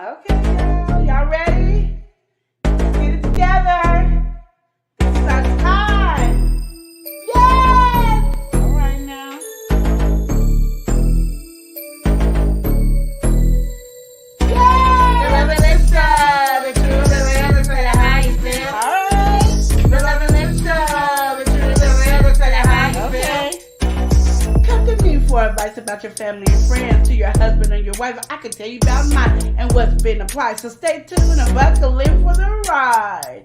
Okay, girl, y'all ready? Let's get it together. This is our time. Yes! All right now. Yes! The love and lifestyle, the truth, the real, the say how you feel. All right. The love and lifestyle, the truth, the real, the say how you feel. Okay. Come to me for advice about your family and friends, to your husband and your wife. I can tell you about mine and what's been applied. So stay tuned and buckle in for the ride.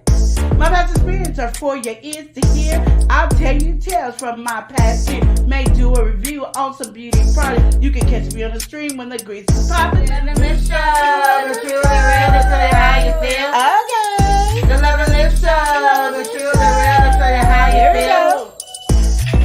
My past experiences are for your ears to hear. I'll tell you tales from my past year. May do a review on some beauty products. You can catch me on the stream when the grease is popping. The lifestyle, the truth, the real, the say how you feel. Okay. The love and lifestyle, the truth, the real, the say how Here you we feel. go.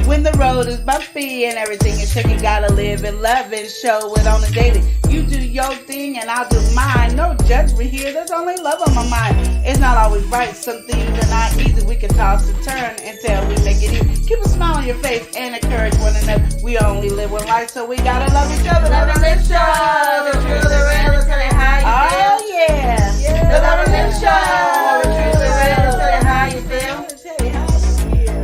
When the road is bumpy and everything is tricky, gotta live and love and show it on the daily. You do your thing and I'll do mine. No judgment here, there's only love on my mind. It's not always right, some things are not easy. We can toss and turn until we make it easy. Keep a smile on your face and encourage one another. We only live one life, so we gotta love each other. The love and lifestyle, the truth, the real, the say how you feel. Oh yeah. The love and lifestyle, the truth, the real, the say how you feel.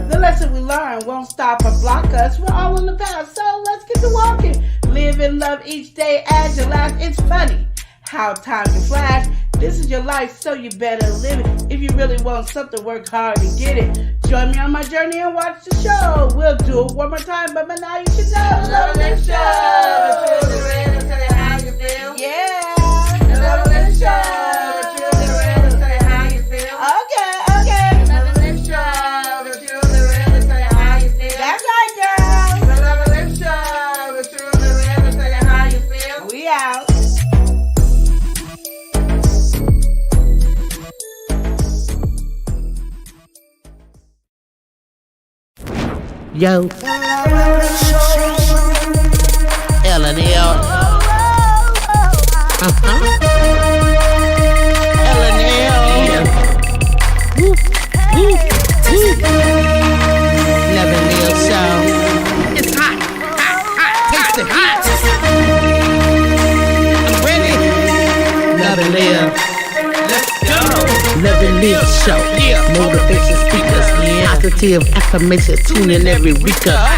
The lesson we learn won't stop or block us. We're all on the path, so let's get to walking. Live and love each day as your last. It's funny how time can flash. This is your life, so you better live it. If you really want something, work hard to get it. Join me on my journey and watch the show. We'll do it one more time, but by now you should know. The love and lifestyle, the truth, the real, the say how you feel. Yeah. The love and lifestyle, the truth, the real, the say how you feel. Okay, okay. The love and lifestyle, the truth, the real, the say how you feel. That's right, girl. The love and lifestyle, the truth, the real, the say how you feel. We out. Yo, L&L. L&L. Woo, woo, woo. L&L show. It's hot, hot, hot, tasty hot. I'm ready. L&L. Let's go. L&L show. Motivation speakers. Positive affirmations, tune in every week.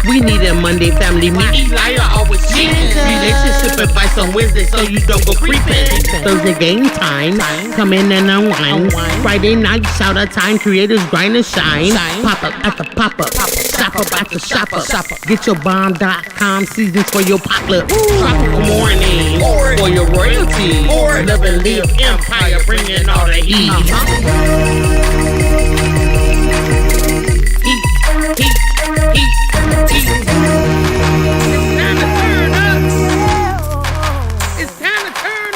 We need a Monday family meeting. Always cheating. Relationship advice on Wednesday so you don't go creeping. Thursday game time, come in and unwind. Friday night shout out time, creators grind and shine. Pop up at the pop up, shop up at the shop up. Get your bomb.com seasons for your pop-up. Tropical morning for your royalty. Love and live empire, bringing all the heat. It's time to turn up. It's time to turn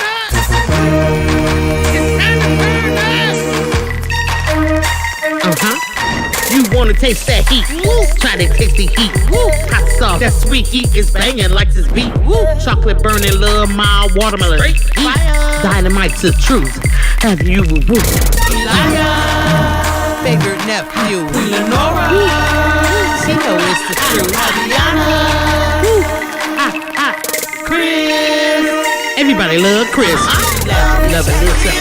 up. You wanna taste that heat? Try to taste the heat. Hot sauce, that sweet heat is banging like this beat. Chocolate burning, love, mild watermelon. Heat. Dynamite's the truth. Have you woo? Favorite nephew, Lenora. She know it's the truth. Chris. Everybody love Chris. Love it, listen.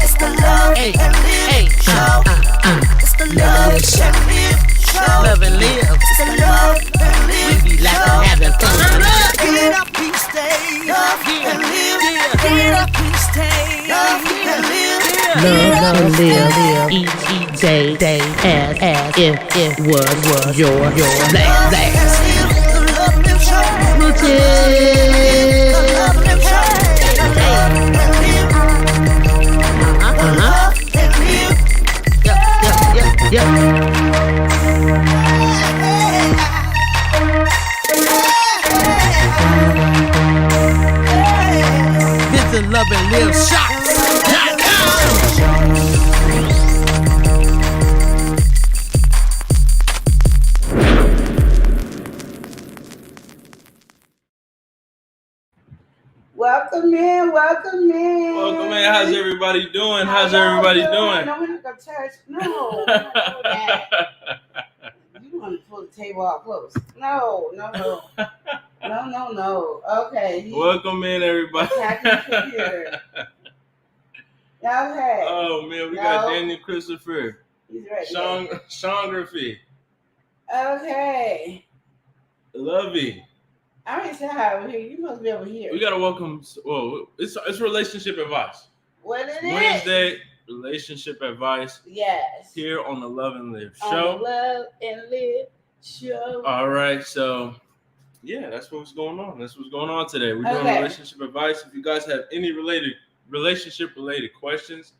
It's the love and live show. It's the love and live show. Love and live. It's the love and live We be laughing, having fun. Get up, please stay up and live. Get up, please stay up and live. Love and live each day as if it was your last. The love and live show. The love and live show. Visit Love and Live Shots.com. Welcome in, welcome in. Welcome in. How's everybody doing? How's everybody doing? No, we're not gonna touch. No, we're not doing that. You want to pull the table all close? No. No. Okay. Welcome in, everybody. Okay. Oh man, we got Daniel Christopher. He's ready. Shongraphy. Okay. Lovey. I ain't say hi over here. You must be over here. We gotta welcome. Well, it's relationship advice. What it is? Wednesday relationship advice. Yes. Here on the Love and Live on show. The Love and Live show. All right, so yeah, that's what's going on. That's what's going on today. We're doing relationship advice. If you guys have any relationship related questions,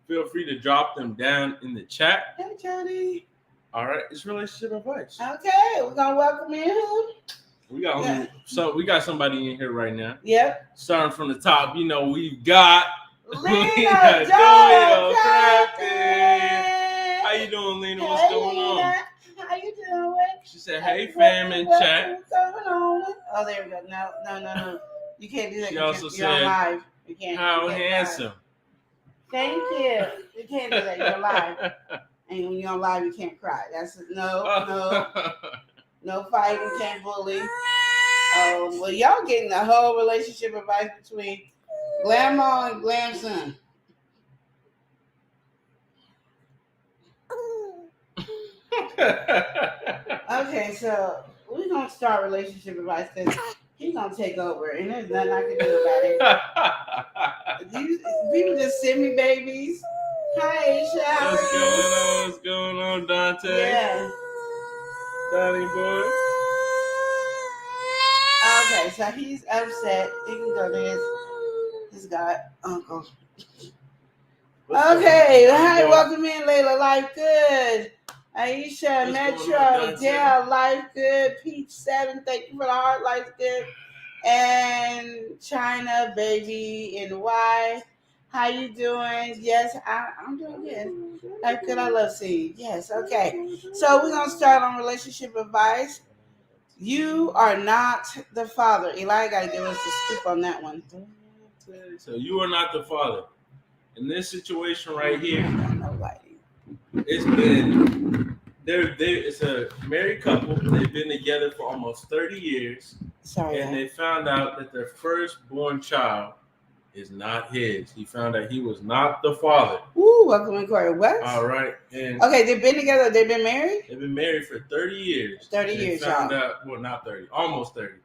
feel free to drop them down in the chat. Hey, Jody. All right, it's relationship advice. Okay, we're gonna welcome in who? We got somebody in here right now. Yep. Starting from the top, we've got Lena 𝒮𝒾𝒶𝓁𝓈s. How you doing, Lena? What's going on? How you doing? She said, "Hey, fam, in chat." What's going on? Oh, there we go. No. You can't do that. She also You're on said, live. You can't. "How you can't handsome." Live. Thank you. You can't do that. You're live. And when you're on live, you can't cry. That's no fighting, can't bully. Well, y'all getting the whole relationship advice between Grandma and Grandson. Okay, so we're gonna start relationship advice because he's gonna take over, and there's nothing I can do about it. These people just send me babies. Hi, Aisha. What's going on, Dante? Yeah. Donnie boy. Okay, so he's upset. He can go to his god uncle. Okay, hi, welcome in, Layla. Life good. Aisha, Metro, Dale, Life good. Peach 7, thank you for the heart. Life good. And China, baby, and Y. How you doing? Yes, I'm doing good. Life good. I love seeing you. Yes, okay. So we're gonna start on relationship advice. You are not the father. Eli got to give us the scoop on that one. So you are not the father. In this situation right here, it's been it's a married couple. They've been together for almost 30 years. Sorry. And they found out that their firstborn child is not his. He found out he was not the father. Ooh, welcome in court. What? All right. And okay, they've been together. They've been married? They've been married for 30 years. 30 years, y'all. Found out, well, not 30, almost 30.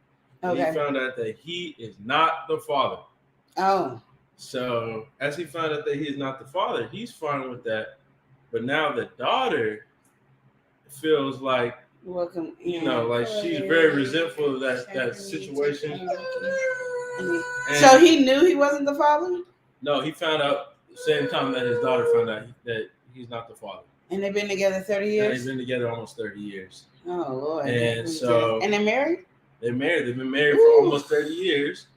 Okay. He found out that he is not the father. Oh. So as he found out that he is not the father, he's fine with that. But now the daughter feels like, welcome, like she's very resentful of that situation. And so he knew he wasn't the father? No, he found out the same time that his daughter found out that he's not the father. And they've been together 30 years? And they've been together almost 30 years. Oh, Lord. And so... And they're married? They're married. They've been married for almost 30 years.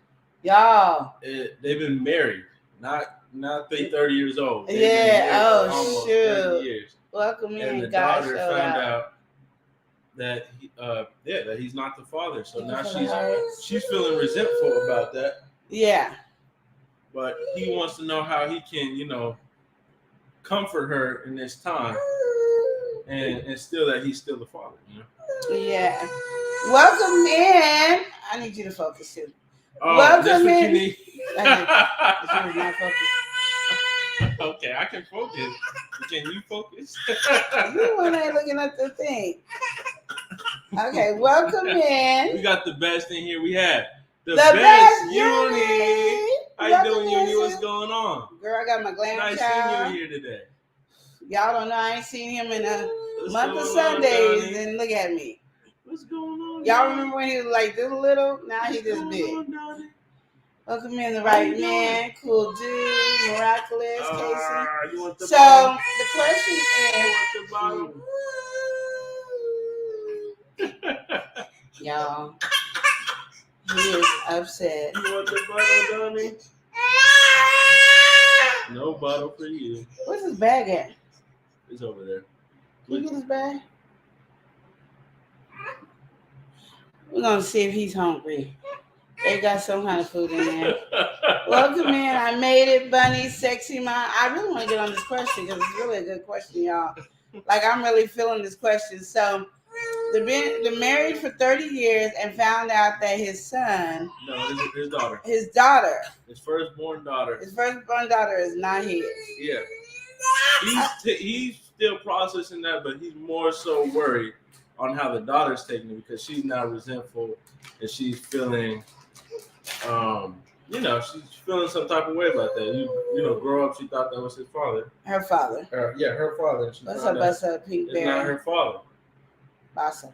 Y'all. They've been married. Not 30 years old. Yeah, shoot. 30 years. Welcome in, and the daughter found out that that he's not the father. So now she's feeling resentful about that. Yeah. But he wants to know how he can, comfort her in this time and still that he's still the father, Yeah. Welcome in. I need you to focus too. Oh, welcome that's what in. You need. Not focus. Okay, I can focus. Can you focus? You one ain't looking at the thing. Okay, welcome in. We got the best in here. We have the best Uni. How you doing, Uni? What's going on? Girl, I got my glam nice child. seeing you here today. Y'all don't know I ain't seen him in a month of Sundays, and look at me. What's going on? Y'all remember when he was like this little? Now he this big. Welcome in, the right man, cool dude, miraculous, Casey. So the question is, y'all, he is upset. You want the bottle, Donnie? No bottle for you. Where's his bag at? It's over there. Can you get his bag? We're gonna see if he's hungry. They got some kind of food in there. Welcome in. I made it, Bunny, sexy mom. I really want to get on this question because it's really a good question, y'all. Like, I'm really feeling this question. So They're married for 30 years and found out that his son, No, his daughter. His daughter. His firstborn daughter. His firstborn daughter is not his. Yeah. He's still processing that, but he's more so worried on how the daughter's taking it because she's now resentful and she's feeling, she's feeling some type of way about that. You know, grow up, she thought that was his father. Her father. Her father. What's up, Pink Bear? It's not her father. Boss up.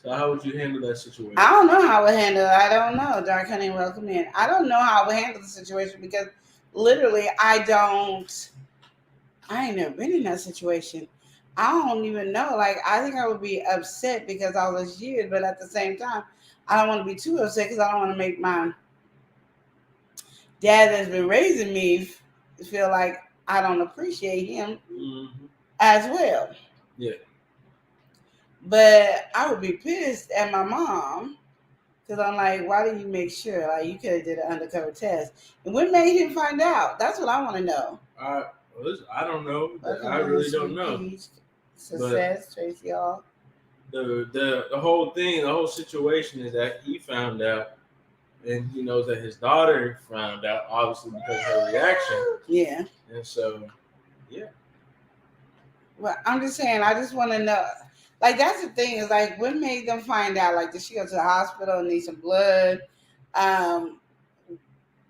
So how would you handle that situation? I don't know how I would handle it. I don't know. Dark Honey, welcome in. I don't know how I would handle the situation because literally I ain't never been in that situation. I don't even know. Like, I think I would be upset because all those years, but at the same time, I don't want to be too upset because I don't want to make my dad that's been raising me feel like I don't appreciate him as well. Yeah. But I would be pissed at my mom because I'm like, why did you make sure? Like, you could have did an undercover test. And what made him find out? That's what I want to know. I don't know. I really don't know. Success, Tracy, y'all. The whole thing, the whole situation is that he found out, and he knows that his daughter found out, obviously because of her reaction. Yeah. And so, yeah. Well, I'm just saying, I just want to know. Like, that's the thing is, like, what made them find out? Like, did she go to the hospital and need some blood?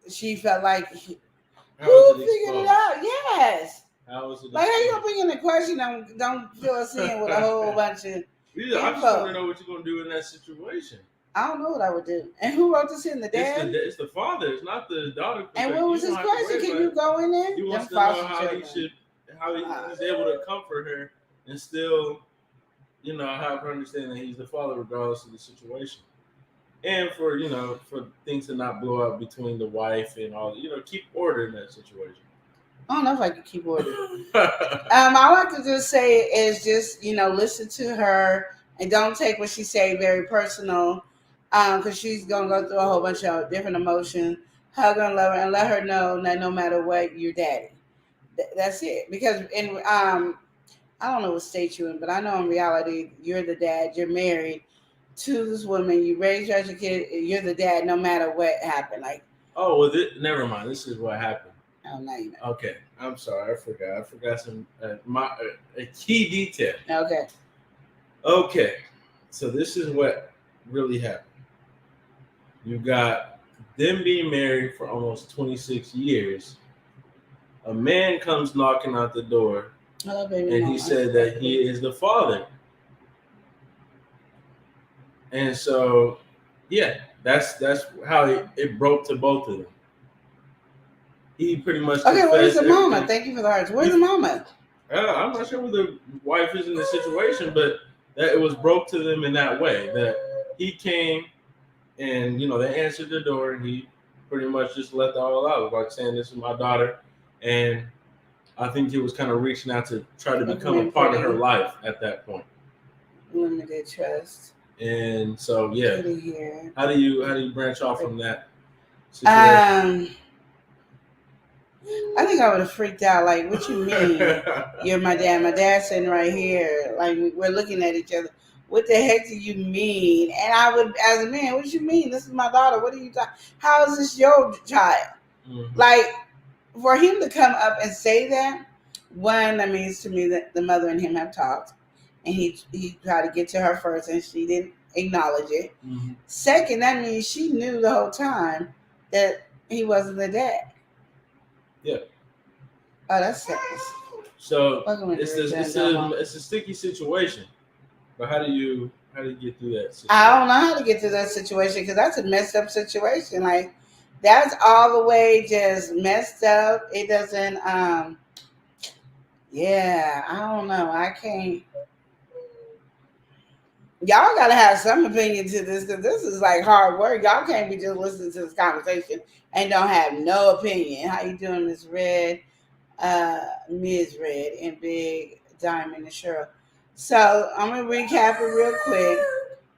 She felt like, who figured it out? Yes. How was it? Like, how you gonna bring in the question? Don't fill us in with a whole bunch of info. I just want to know what you're gonna do in that situation. I don't know what I would do. And who wrote this in? The dad? It's the father. It's not the daughter. And what was his question? Can you go in there? He wants to know how he's able to comfort her and still, have her understand that he's the father regardless of the situation. And for things to not blow up between the wife and all, keep order in that situation. I don't know if I can keep order. All I could just say is just, listen to her and don't take what she say very personal, because she's going to go through a whole bunch of different emotions. Hug her and love her and let her know that no matter what, you're daddy. That's it. Because I don't know what state you're in, but I know in reality, you're the dad. You're married to this woman. You raised your kid. You're the dad no matter what happened. Like, oh, well, never mind. This is what happened. Oh, now you know. Okay, I'm sorry. I forgot. I forgot some a key detail. Okay. So this is what really happened. You got them being married for almost 26 years. A man comes knocking out the door, and he said that he is the father. And so, yeah, that's how it broke to both of them. He pretty much. Okay, where's the mama? Thank you for the hearts. Where's the mama? I'm not sure where the wife is in the situation, but that it was broke to them in that way. That he came and, they answered the door and he pretty much just let that all out, like saying, this is my daughter. And I think he was kind of reaching out to try to become a part of her life at that point. Limited trust. And so, yeah. How do you branch off from that situation? I think I would have freaked out. Like, what you mean? You're my dad. My dad's sitting right here. Like, we're looking at each other. What the heck do you mean? And I would, as a man, what do you mean? This is my daughter. What are you talking? How is this your child? Mm-hmm. Like, for him to come up and say that, one, that means to me that the mother and him have talked, and he tried to get to her first, and she didn't acknowledge it. Mm-hmm. Second, that means she knew the whole time that he wasn't the dad. Yeah. Oh, that sucks. So it's a sticky situation. But how do you get through that situation? I don't know how to get through that situation because that's a messed up situation. Like, that's all the way just messed up. It doesn't. Yeah, I don't know. I can't. Y'all gotta have some opinion to this because this is like hard work. Y'all can't be just listening to this conversation and don't have no opinion. How you doing, Miss Red, Ms. Red, and Big Diamond and Cheryl? So I'm gonna recap it real quick.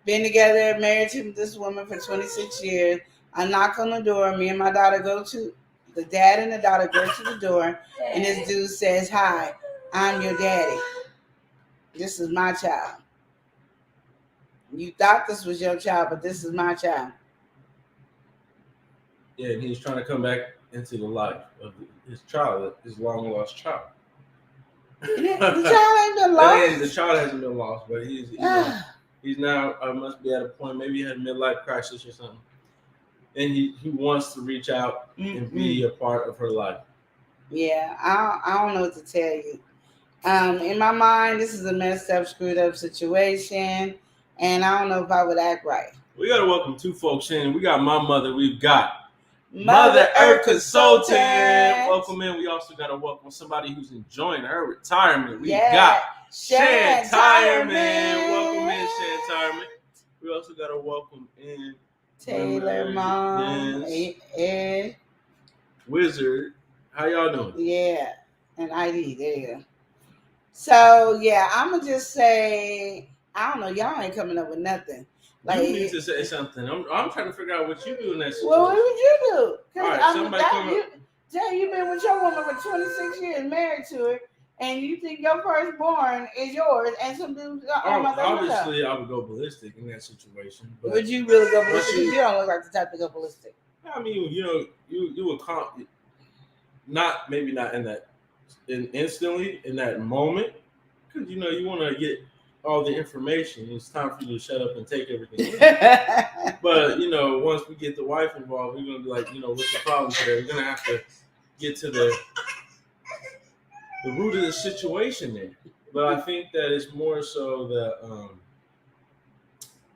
Been together, married to this woman for 26 years. I knock on the door. Me and my daughter the dad and the daughter go to the door, and this dude says, "Hi, I'm your daddy. This is my child." You thought this was your child, but this is my child. Yeah, and he's trying to come back into the life of his child, his long lost child. The child ain't been lost. The child hasn't been lost, but he's now must be at a point. Maybe he had a midlife crisis or something, and he wants to reach out and be a part of her life. Yeah, I don't know what to tell you. In my mind, this is a messed up, screwed up situation, and I don't know if I would act right. We gotta welcome two folks in. We got my mother. We've got Mother Earth Consultant. Welcome in. We also gotta welcome somebody who's enjoying her retirement. We got Shan Tyerman. Welcome in, Shan Tyerman. We also gotta welcome in Taylor Mom, Ed Wizard. How y'all doing? Yeah, and ID. There you go. So yeah, I'ma just say I don't know. Y'all ain't coming up with nothing. Like, you need to say something. I'm trying to figure out what you do in that situation. Well, what would you do? All right, somebody come up. Jay, you've been with your woman for 26 years, married to her, and you think your firstborn is yours, and some dudes obviously, I would go ballistic in that situation. But would you really go ballistic? You don't look like the type to go ballistic. I mean, you would maybe not in that instantly in that moment, because you want to get all the information. It's time for you to shut up and take everything. But once we get the wife involved, we're gonna be like, what's the problem today? We're gonna have to get to the root of the situation there. But I think that it's more so that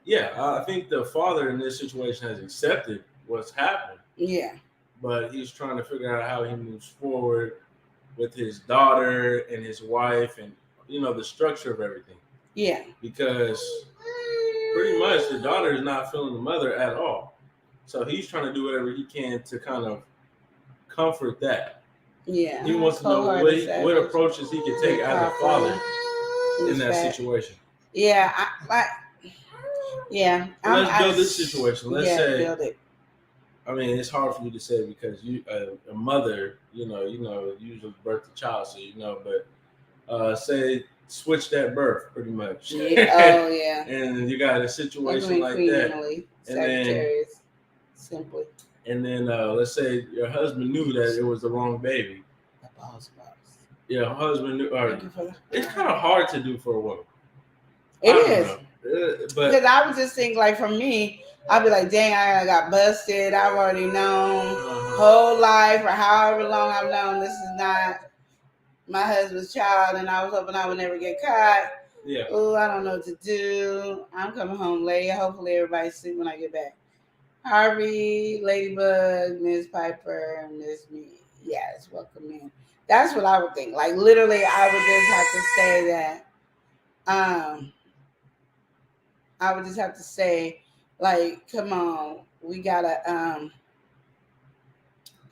I think the father in this situation has accepted what's happened. Yeah. But he's trying to figure out how he moves forward with his daughter and his wife and the structure of everything. Yeah. Because pretty much the daughter is not feeling the mother at all. So he's trying to do whatever he can to kind of comfort that. Yeah. He wants to know what approaches he can take as a father in that situation. Yeah. Let's build this situation. Let's say build it. I mean, it's hard for you to say because you a mother, usually birth a child, so but say switch that birth pretty much. Yeah. Oh yeah. And you got a situation like that. And simply. And then let's say your husband knew that it was the wrong baby. Your husband knew. It's kind of hard to do for a woman. It is. But because I would just think like for me, I'd be like, dang, I got busted. I've already known whole life or however long I've known this is not my husband's child, and I was hoping I would never get caught. Yeah. Oh, I don't know what to do. I'm coming home late. Hopefully everybody's asleep when I get back. Harvey, Ladybug, Miss Piper, Miss Me. Yes, welcome in. That's what I would think. Like literally, I would just have to say that. I would just have to say, like, come on, we gotta.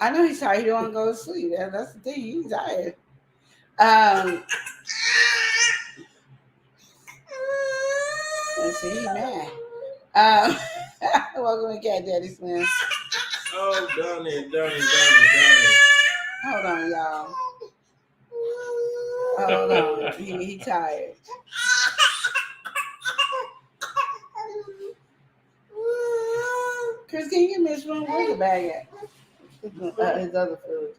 I know he's tired. He don't want to go to sleep. That's the thing. He's tired. Let's see, he's mad. Welcome to Cat Daddy Slim. Oh, Donnie. Hold on, y'all. Hold on. He tired. Chris, can you give me a spoon? Where's the bag at? His other food.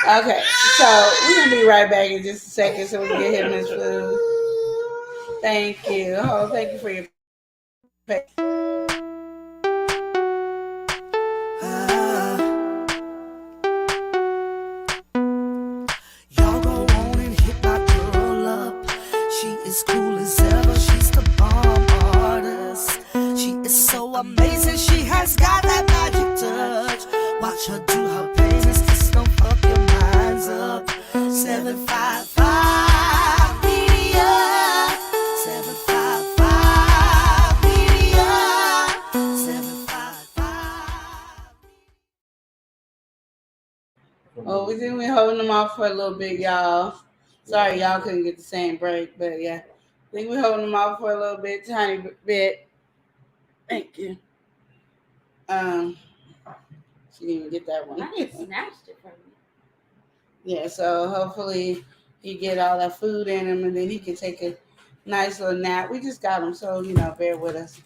Okay, so we're going to be right back in just a second so we can get him his food. Thank you. Oh, thank you for your patience. Y'all go on and hit my girl up. She is cool as ever. She's the bomb artist. She is so amazing. She has got that magic touch. Watch her do her paintings. Just don't fuck your minds up. 755 media. 755 media. 755. Oh, we think we're holding them off for a little bit, y'all. Sorry, y'all couldn't get the same break, but yeah. I think we're holding them off for a little bit, tiny bit. Thank you. She didn't even get that one. I just snatched it from me. Yeah, so hopefully he get all that food in him, and then he can take a Nice little nap. We just got them, so bear with us.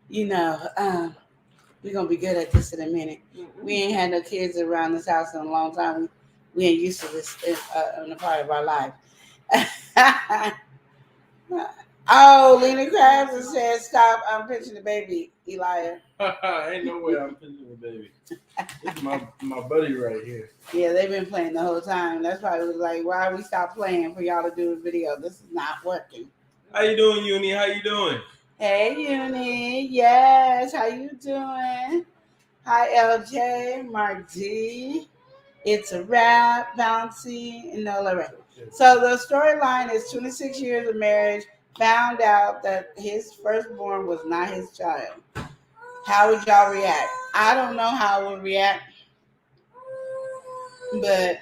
We're gonna be good at this in a minute. We ain't had no kids around this house in a long time. We ain't used to this in a part of our life. Oh, Lena Krabs has said, "Stop! I'm pinching the baby, Elia." Ain't no way I'm pinching the baby. This is my buddy right here. Yeah, they've been playing the whole time. That's why it was like, why we stop playing for y'all to do the video? This is not working. How you doing, Uni? How you doing? Hey, Uni. Yes, how you doing? Hi, LJ, Mark D. It's a wrap, Bouncy, and Nola Ray. So the storyline is 26 years of marriage, found out that his firstborn was not his child. How would y'all react? I don't know how I would react, but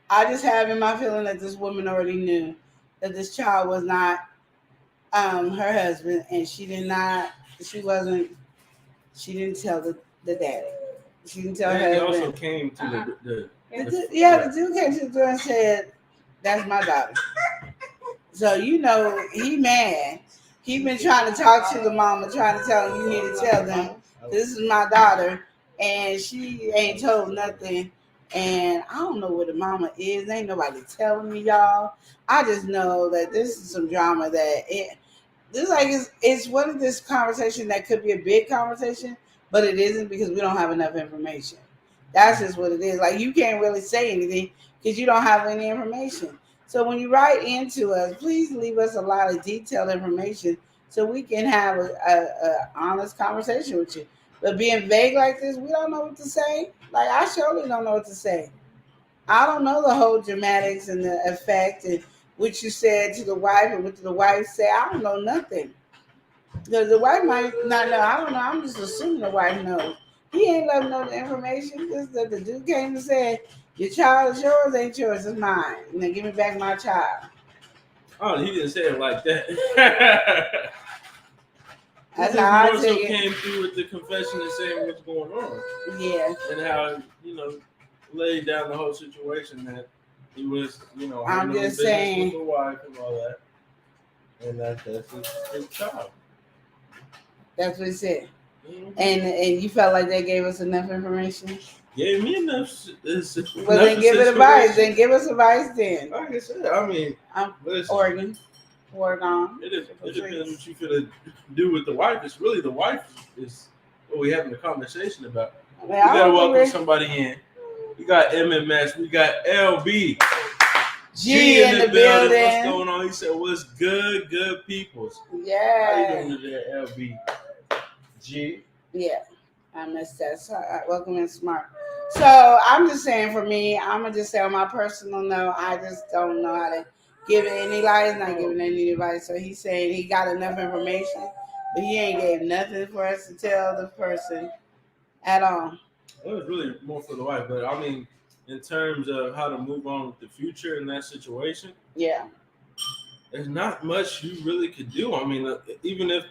I just have in my feeling that this woman already knew that this child was not her husband, and she didn't tell the daddy. She didn't tell her. He also came to the dude came to the door and said, "That's my daughter." So he mad. He been trying to talk to the mama, trying to tell him, "You need to tell them this is my daughter," and she ain't told nothing. And I don't know where the mama is. Ain't nobody telling me, y'all. I just know that this is some drama it's one of this conversation that could be a big conversation, but it isn't because we don't have enough information. That's just what it is. Like, you can't really say anything because you don't have any information. So when you write into us, please leave us a lot of detailed information so we can have a honest conversation with you. But being vague like this, we don't know what to say. Like, I surely don't know what to say. I don't know the whole dramatics and the effect and what you said to the wife and what the wife said. I don't know nothing. Because the wife might not know. I don't know. I'm just assuming the wife knows. He ain't letting know the information. Just that the dude came and said, "Your child is yours, ain't yours, it's mine. And then give me back my child." Oh, he didn't say it like that. That's how I also take it. Came through with the confession and saying what's going on. Yeah. And how, laid down the whole situation that he was, I'm just saying, with the wife and all that. And that's his child. That's what he said. Mm-hmm. And you felt like they gave us enough information? Gave me enough. Well, then give it advice. Then give us advice then. Like I said, I mean, Oregon. It depends what you feel to do with the wife. It's really the wife is what we're having a conversation about. We gotta welcome somebody in. We got MMS. We got LB. G in the building. What's going on? He said, "What's good, good peoples?" Yeah. How you doing today, LB? G. Yeah, I missed that. So, welcome in, Smart. So I'm just saying, for me, I'm gonna just say on my personal note, I just don't know how to give any advice. Not giving any advice. So he's saying he got enough information, but he ain't gave nothing for us to tell the person at all. It was really more for the wife, but I mean, in terms of how to move on with the future in that situation, yeah, there's not much you really could do. I mean, even if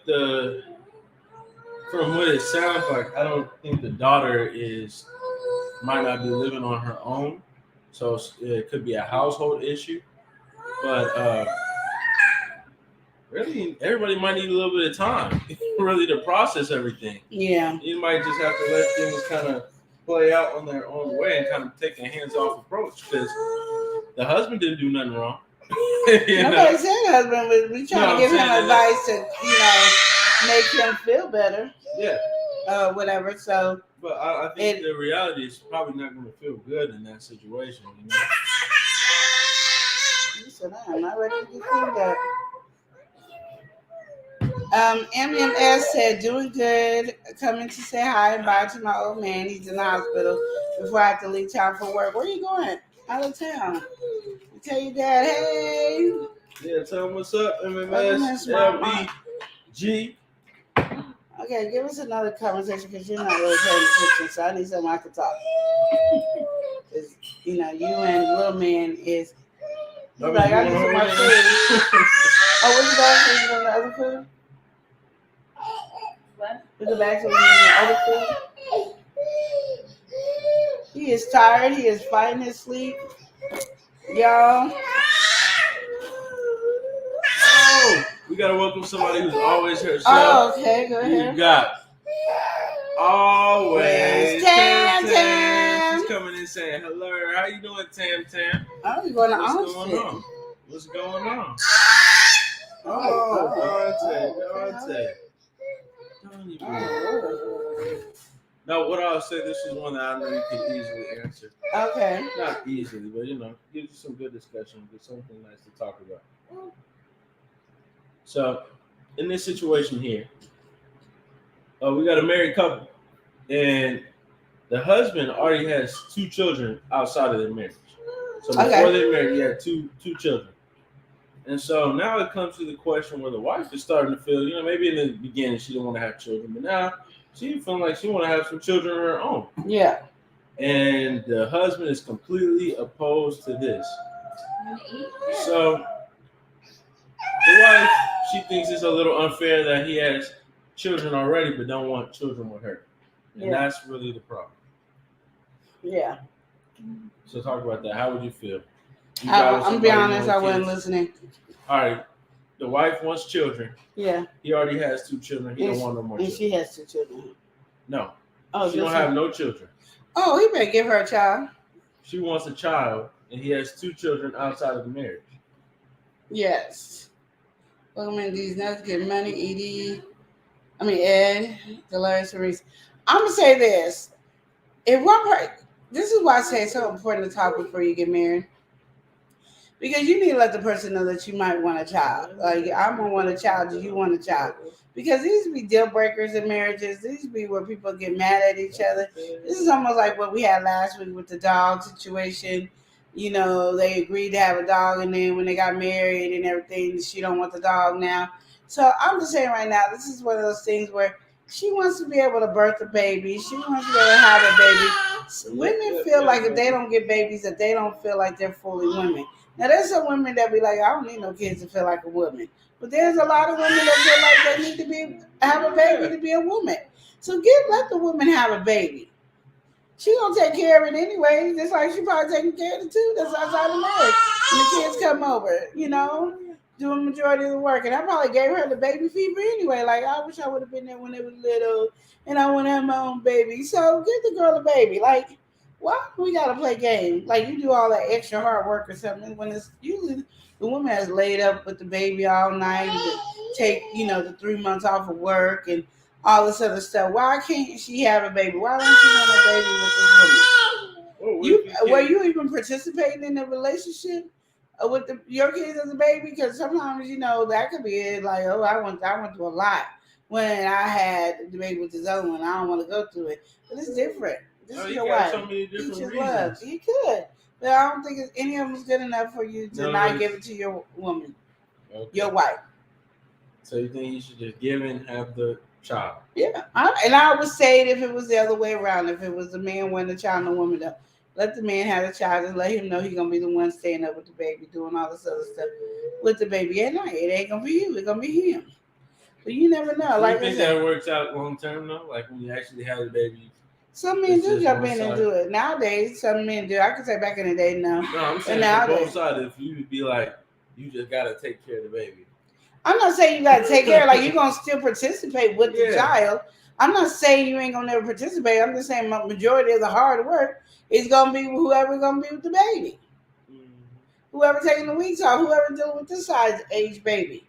from what it sounds like, I don't think the daughter might not be living on her own, so it could be a household issue. But really, everybody might need a little bit of time, really, to process everything. Yeah, you might just have to let things kind of play out on their own way and kind of take a hands-off approach, because the husband didn't do nothing wrong. Nobody said husband, but we trying to give him advice to make him feel better. Yeah. Whatever. So, but I think the reality is probably not going to feel good in that situation. You said I'm not ready to get cleaned up. MMS said, "Doing good. Coming to say hi and bye to my old man. He's in the hospital before I have to leave town for work." Where are you going? Out of town. You tell your dad, hey. Yeah, tell him what's up, MMS, LB, G. Okay, give us another conversation because you're not really paying attention, so I need someone I can talk. Because, you and little man is... He's like, I need some more food. Oh, what you guys eating on the other food? What? Is the back so we eating the other food? He is tired. He is fighting his sleep. Y'all. Oh, We gotta welcome somebody who's always herself. Oh, okay, go ahead. You got always Tam. She's coming in saying hello. How you doing, Tam? Oh, you going to What's going on? What's going on? Oh, Dante. Now, what I'll say, this is one that I know you can easily answer. Okay. Not easily, but gives you some good discussion, but something nice to talk about. So, in this situation here, we got a married couple, and the husband already has 2 children outside of their marriage. So before they married, he had two children. And so now it comes to the question where the wife is starting to feel, maybe in the beginning she didn't want to have children, but now she feeling like she want to have some children of her own. Yeah. And the husband is completely opposed to this. So the wife, she thinks it's a little unfair that he has children already, but don't want children with her. And that's really the problem. Yeah. So talk about that. How would you feel? I'm be honest, I wasn't listening. All right. The wife wants children. Yeah. He already has 2 children. He don't want no more children. And she has 2 children. No. Oh, she don't have no children. Oh, he better give her a child. She wants a child, and he has 2 children outside of the marriage. Yes. Welcome in these nuts, get money, Ed, Dolores, Reese. I'm going to say this. This is why I say it's so important to talk before you get married. Because you need to let the person know that you might want a child. Like, I'm going to want a child. Do you want a child? Because these be deal breakers in marriages. These be where people get mad at each other. This is almost like what we had last week with the dog situation. They agreed to have a dog, and then when they got married and everything, she don't want the dog now. So I'm just saying right now, this is one of those things where she wants to be able to birth a baby. She wants to be able to have a baby. Women feel like if they don't get babies, that they don't feel like they're fully women. Now, there's some women that be like, I don't need no kids to feel like a woman. But there's a lot of women that feel like they need to have a baby to be a woman. So let the woman have a baby. She gonna take care of it anyway. Just like she probably taking care of the 2 that's outside the marriage. And the kids come over, doing the majority of the work. And I probably gave her the baby fever anyway. Like, I wish I would have been there when they were little, and I want to have my own baby. So get the girl a baby. Like, why we gotta play games? Like, you do all that extra hard work or something when it's usually the woman has laid up with the baby all night and take, the 3 months off of work and all this other stuff. Why can't she have a baby? Why don't you want a baby with this woman? Were you even participating in the relationship with your kids as a baby? Because sometimes, that could be it. Like, oh, I went through a lot when I had the baby with this other one. I don't want to go through it. But it's different. This is your wife. So many different reasons. Love. You could. But I don't think any of them is good enough for you to not give it to your woman, your wife. So you think you should just give and have the child? Yeah. I would say it if it was the other way around. If it was the man wanting the child and the woman, though. Let the man have the child and let him know he's going to be the one staying up with the baby, doing all this other stuff with the baby at night. It ain't going to be you. It's going to be him. But you never know. Do you think that works out long term, though? Like when you actually have the baby? Some men do jump in and do it. Nowadays, some men do. I could say back in the day, no. No, I'm saying both sides. If you would be like, you just got to take care of the baby. I'm not saying you got to take care of it. Like, you're going to still participate with the child. I'm not saying you ain't going to never participate. I'm just saying the majority of the hard work is going to be whoever's going to be with the baby. Mm-hmm. Whoever taking the weeks off, whoever dealing with this size age baby.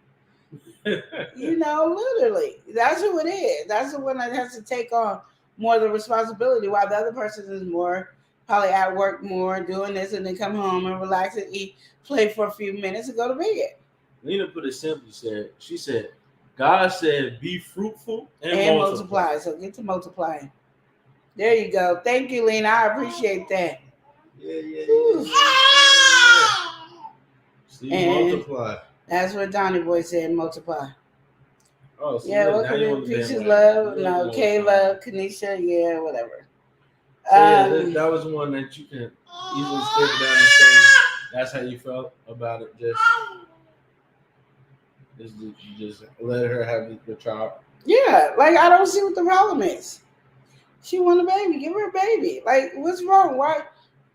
Literally. That's who it is. That's the one that has to take on more of the responsibility, while the other person is more probably at work more, doing this, and then come home and relax and eat, play for a few minutes, and go to bed. Lena put it simply. She said, God said, be fruitful and multiply. So get to multiplying. There you go. Thank you, Lena. I appreciate that. Yeah. See, multiply. That's what Donnie Boy said, multiply. Oh, so welcome in Peaches Love. No, K-Love, Kanisha, whatever. So that was one that you can easily step down and say that's how you felt about it. Just let her have the child. Yeah, like I don't see what the problem is. She want a baby. Give her a baby. Like, what's wrong? Why?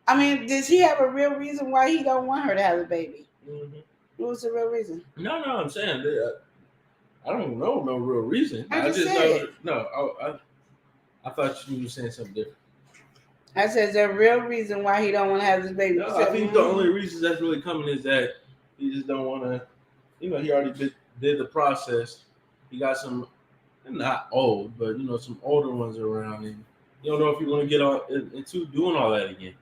I mean, does he have a real reason why he don't want her to have a baby? Mm-hmm. What's the real reason? No, I'm saying I don't know no real reason. I just said I thought you were saying something different. I said, is there a real reason why he don't want to have this baby? No, I think the only reason that's really coming is that he just don't want to. He already did the process. He got some, not old, but some older ones around, and you don't know if you're going to get into doing all that again.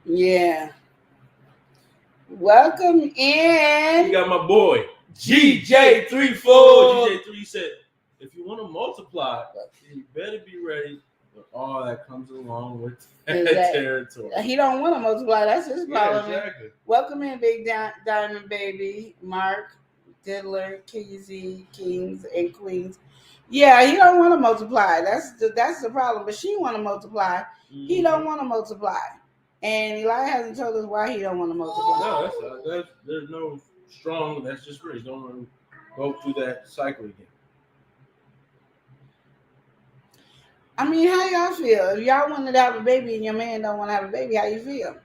Yeah. Welcome in. You got my boy GJ34. GJ3 said, if you want to multiply, then you better be ready for all that comes along with that territory. He don't want to multiply. That's his problem. Yeah, exactly. Welcome in, Big Diamond Baby, Mark, Diddler, Kings, and Queens. Yeah, he don't want to multiply. That's the problem. But she want to multiply. Mm-hmm. He don't want to multiply. And Eli hasn't told us why he don't want to multiply. No, there's no strong. That's just rich. Don't want to go through that cycle again. I mean, how y'all feel? If y'all wanted to have a baby and your man don't want to have a baby, how you feel?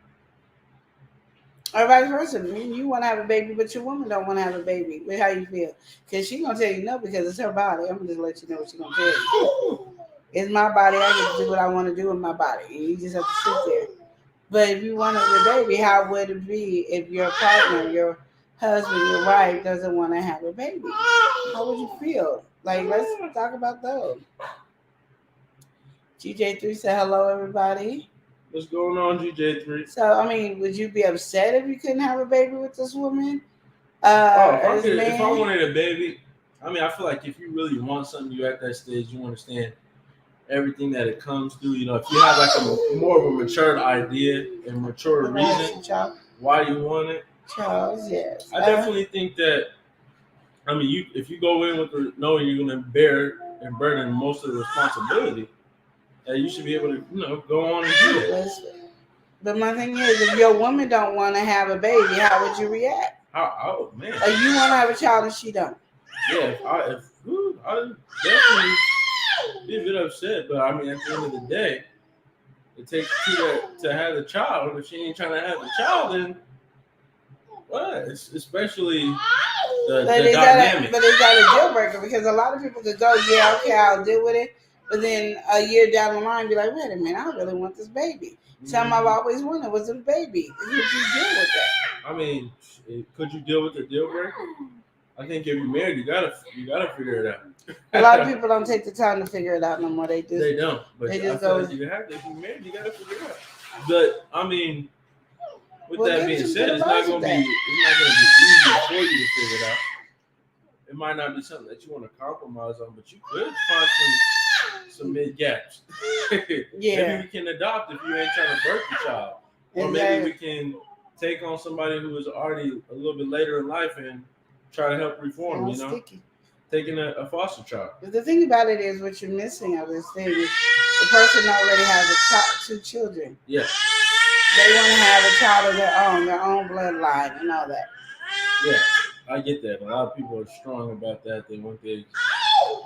Or vice versa. You want to have a baby, but your woman don't want to have a baby. But how you feel? Because she's going to tell you no because it's her body. I'm going to just let you know what she's going to tell you. It's my body. I get to do what I want to do with my body. And you just have to sit there. But if you wanted a baby, how would it be if your partner, your husband, your wife doesn't want to have a baby? How would you feel? Like, let's talk about those. GJ3 said hello, everybody. What's going on, GJ3? So, I mean, would you be upset if you couldn't have a baby with this woman? If I wanted a baby, I mean, I feel like if you really want something, you're at that stage, you understand everything that it comes through. If you have like a more of a matured idea and mature reason why you want it. Charles, yes. I definitely think that, I mean, if you go in with knowing you're going to bear and burden most of the responsibility, you should be able to, go on and do it. But my thing is, if your woman don't want to have a baby, how would you react? Oh man. Or you want to have a child and she don't? Yeah, I definitely be a bit upset. But I mean, at the end of the day, it takes two to have the child. If she ain't trying to have the child, then what? Especially the dynamic. But it's got a deal breaker because a lot of people could go, yeah, okay, I'll deal with it. But then a year down the line, be like, wait a minute, I really want this baby. Something I've always wanted was a baby. Could you deal with that? I mean, could you deal with the deal breaker? I think if you're married, you gotta figure it out. A lot of people don't take the time to figure it out no more. They don't. But they just go. Like you have to. If you're married, you gotta figure it out. But I mean, that being said, it's not gonna be easy for you to figure it out. It might not be something that you want to compromise on, but you could find some mid gaps. Yeah. Maybe we can adopt if you ain't trying to birth the child, or maybe we can take on somebody who is already a little bit later in life and try to help reform. Taking a foster child. But the thing about it is, what you're missing of this thing is the person already has two children. Yeah. They want to have a child of their own bloodline, and all that. Yeah, I get that. A lot of people are strong about that. They want they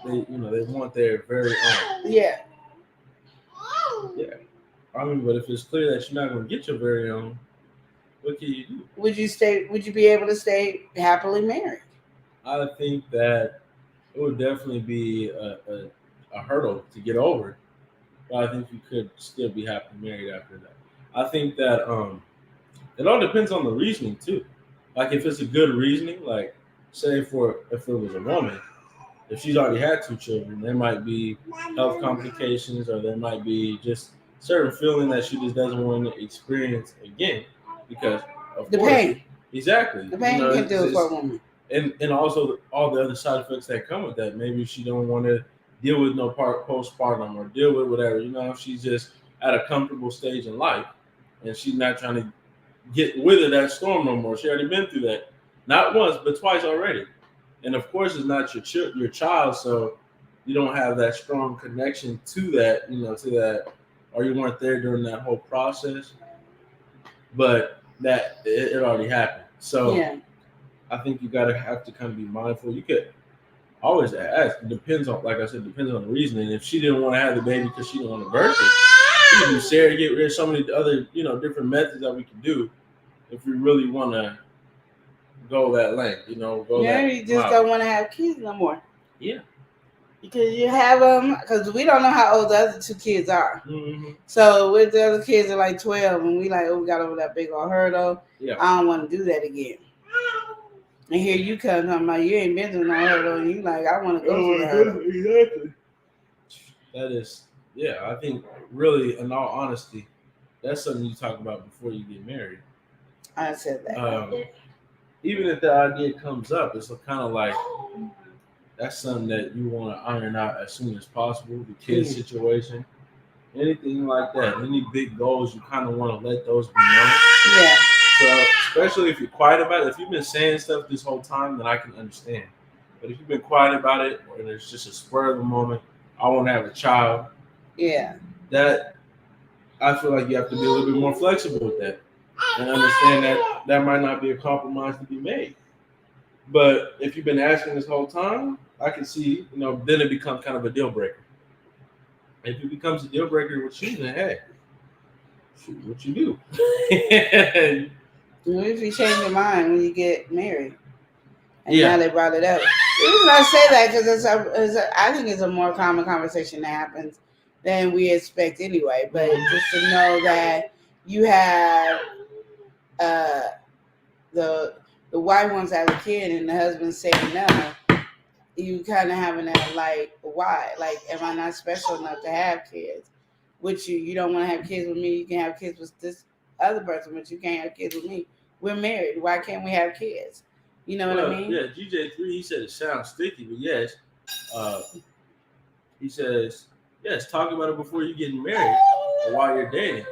want their very own. Yeah. Yeah. I mean, but if it's clear that you're not going to get your very own, what can you do? Would you be able to stay happily married? I think that it would definitely be a hurdle to get over, but I think you could still be happily married after that. I think that it all depends on the reasoning too. Like if it's a good reasoning, like say if it was a woman, if she's already had two children, there might be health complications, or there might be just certain feeling that she just doesn't want to experience again because of the pain. Exactly. The pain can do it for a woman. And also all the other side effects that come with that. Maybe she don't want to deal with no postpartum or deal with whatever. She's just at a comfortable stage in life, and she's not trying to get wither that storm no more. She already been through that, not once but twice already. And of course, it's not your child, so you don't have that strong connection to that, or you weren't there during that whole process. But that it already happened. So yeah. I think you have to kind of be mindful. You could always ask. It depends on, like I said, depends on the reasoning. If she didn't want to have the baby because she didn't want to birth it, you can do surrogate. There's so many other, different methods that we can do if we really want to go that length. You just don't want to have kids no more. Yeah. Because you have them, because we don't know how old the other 2 kids are. Mm-hmm. So with the other kids are like 12, and we like, oh, we got over that big old hurdle. Yeah. I don't want to do that again. And here you come talking about you ain't been through no hurdle, and you like, I want to go through the hurdle. Exactly. That is, yeah. I think really, in all honesty, that's something you talk about before you get married. I said that. Even if the idea comes up, it's kind of like that's something that you want to iron out as soon as possible. The kid situation, anything like that, any big goals, you kind of want to let those be known. Yeah. So, especially if you're quiet about it, if you've been saying stuff this whole time, then I can understand. But if you've been quiet about it, and it's just a spur of the moment, I want to have a child. Yeah. That I feel like you have to be a little bit more flexible with that, and understand that that might not be a compromise to be made. But if you've been asking this whole time, I can see, then it becomes kind of a deal breaker. If it becomes a deal breaker with you, then hey, shoot what you do. What if you change your mind when you get married? And Yeah. now they brought it up. The reason I say that because I think it's a more common conversation that happens than we expect anyway. But just to know that you have the wife wants to have a kid and the husband saying no, you kind of having that like, why? Like, am I not special enough to have kids? With you don't want to have kids with me. You can have kids with this other person, but you can't have kids with me. We're married. Why can't we have kids? You know what I mean? Yeah, GJ3, he said it sounds sticky, but yes, he says, yes, talk about it before you get married or while you're dating.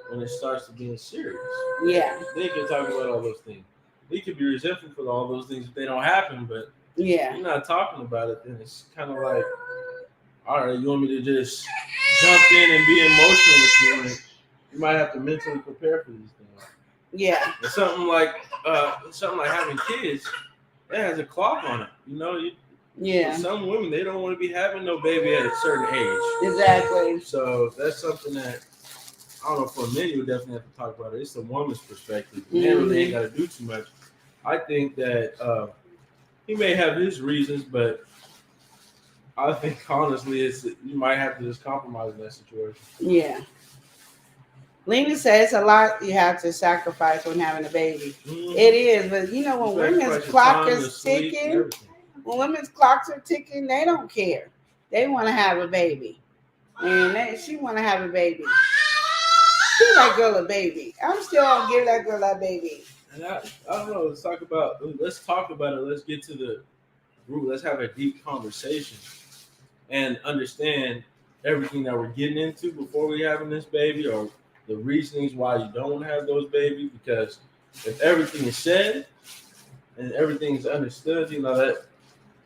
When it starts to being serious, Yeah. then you can talk about all those things. He could be resentful for all those things if they don't happen, but Yeah. you're not talking about it, then it's kind of like, all right, you want me to just jump in and be emotional with you, and you might have to mentally prepare for these things. Yeah. And something like having kids, that has a clock on it. Yeah. For some women, they don't want to be having no baby at a certain age. Exactly. So that's something that, I don't know, for men, you would definitely have to talk about it. It's the woman's perspective. The man really ain't got to do too much. I think that he may have his reasons, but I think honestly, you might have to just compromise in that situation. Yeah. Lena says a lot you have to sacrifice when having a baby. Mm-hmm. It is, but when women's clock is ticking, when women's clocks are ticking, they don't care. They want to have a baby, and she want to have a baby. Give that girl a baby. I'm still gonna give that girl that baby. And I don't know. Let's talk about it. Let's get to the root. Let's have a deep conversation and understand everything that we're getting into before we having this baby, or the reasonings why you don't have those babies. Because if everything is said and everything is understood,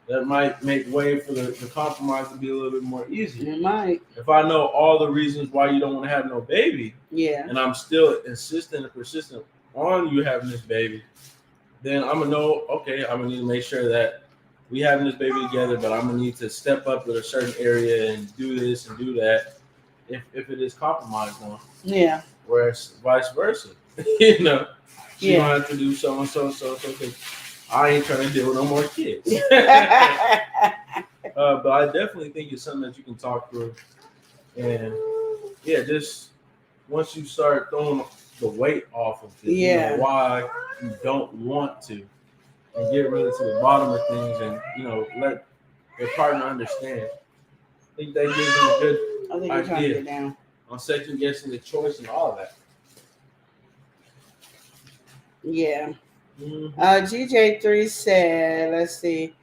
that might make way for the compromise to be a little bit more easy. It might. If I know all the reasons why you don't want to have no baby, yeah, and I'm still insistent and persistent on you having this baby, then I'm gonna know, okay, I'm gonna need to make sure that we having this baby together, but I'm gonna need to step up in a certain area and do this and do that if it is compromised on. Yeah. Whereas vice versa, she Yeah. don't have to do so and so. Okay, I ain't trying to deal with no more kids. But I definitely think it's something that you can talk through, and yeah, just once you start throwing the weight off of it, Yeah. Why you don't want to, and get really to the bottom of things, and let your partner understand. I think that gives them a good I think you're trying to get down on second guessing the choice and all of that. Yeah. Mm-hmm. GJ3 said, let's see.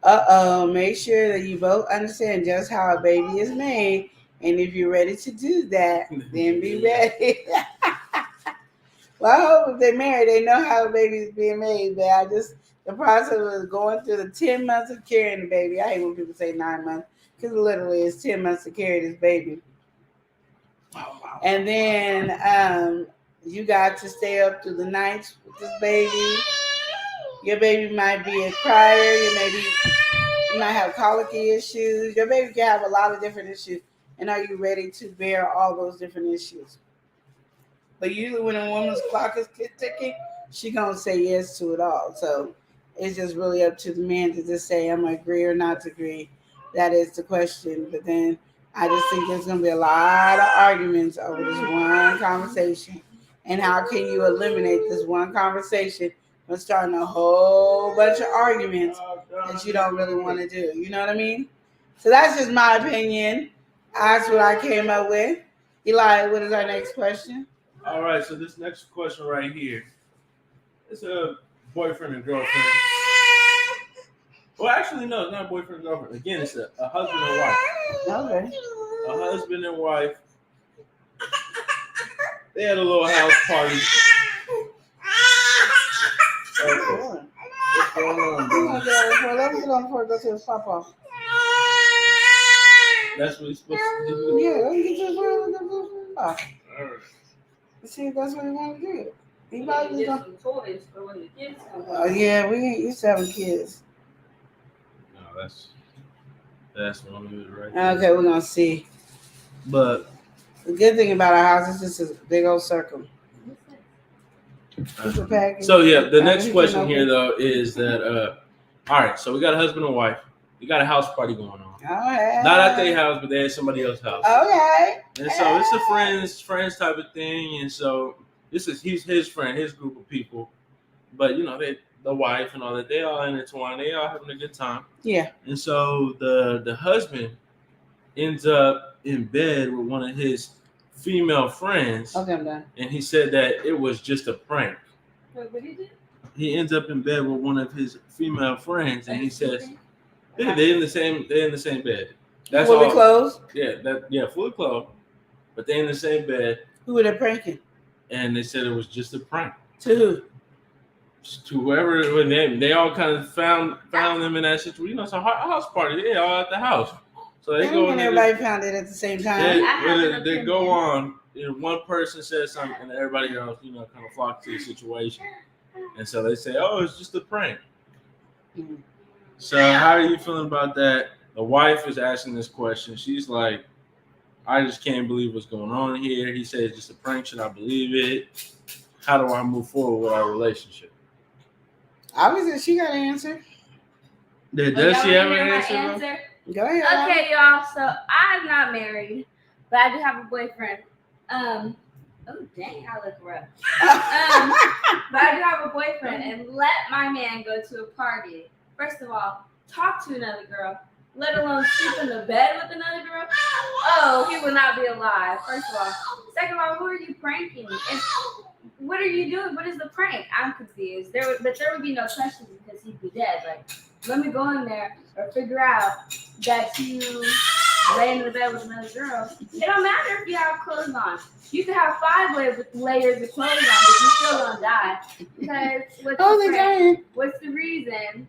Make sure that you both understand just how a baby is made. And if you're ready to do that, then be ready. Well, I hope if they're married, they know how a baby is being made. But the process was going through the 10 months of carrying the baby. I hate when people say 9 months, because literally it's 10 months to carry this baby. Wow. And then you got to stay up through the nights with this baby. Your baby might be a crier. You might have colicky issues. Your baby can have a lot of different issues. And are you ready to bear all those different issues? But usually when a woman's clock is ticking, she gonna say yes to it all. So It's just really up to the man to just say, I'm going to agree or not to agree. That is the question. But then I just think there's going to be a lot of arguments over this one conversation. And how can you eliminate this one conversation from starting a whole bunch of arguments that you don't really want to do? You know what I mean? So that's just my opinion. That's what I came up with. Eli, what is our next question? All right, so this next question right here, it's a boyfriend and girlfriend. Well, actually, no, it's not a boyfriend and girlfriend. Again, it's a husband and wife. Okay. A husband and wife. They had a little house party. Okay. What's going on, bro? Well, let me get on before I go to his papa. That's what he's supposed to do. Yeah, let me get to his papa. All right. See if that's what he want to do. He probably Get gonna. some toys for when the kids come home. Oh yeah, we ain't used to having kids. No, that's one of it right there. Okay, we're gonna see. But The good thing about our house is just a big old circle. Super package. so yeah, the next Everything question open. here though is that all right, so we got a husband and wife. We got a house party going on. Okay. Not at their house, but they're at somebody else's house. Okay. And so it's a friends type of thing. And so he's his friend, his group of people. But you know, the wife and all that, they all intertwined, they all having a good time. Yeah. And so the husband ends up in bed with one of his female friends. Okay, I'm done. And he said that it was just a prank. What did he do? He ends up in bed with one of his female friends, and he says, yeah, they're in the same bed. That's Fully all. closed. Yeah, fully clothed, but they in the same bed, Who were they pranking? and they said it was just a prank. To who? To whoever, when they all kind of found them in that situation. You know, it's a house party. They all at the house, so they go And in everybody found it at the same time. They go on. You know, one person says something, and everybody else, you know, kind of flock to the situation, and so they say, "Oh, it's just a prank." Mhm. So how are you feeling about that? The wife is asking this question. She's like, I just can't believe what's going on here. He said it's just a prank. Should I believe it? How do I move forward with our relationship? Obviously, she got an answer. Does she have an my answer? answer? Go ahead. Okay, y'all. So I'm not married, but I do have a boyfriend. Oh dang, I look rough. But I do have a boyfriend, and let my man go to a party. First of all, talk to another girl, let alone sleep in the bed with another girl. Oh, he would not be alive. First of all. Second of all, who are you pranking? And what are you doing? What is the prank? I'm confused. There would be no questions because he'd be dead. Like, let me go in there or figure out that you lay in the bed with another girl. It don't matter if you have clothes on. You could have 5 layers of clothes on, but you still gonna die. Because what's the reason?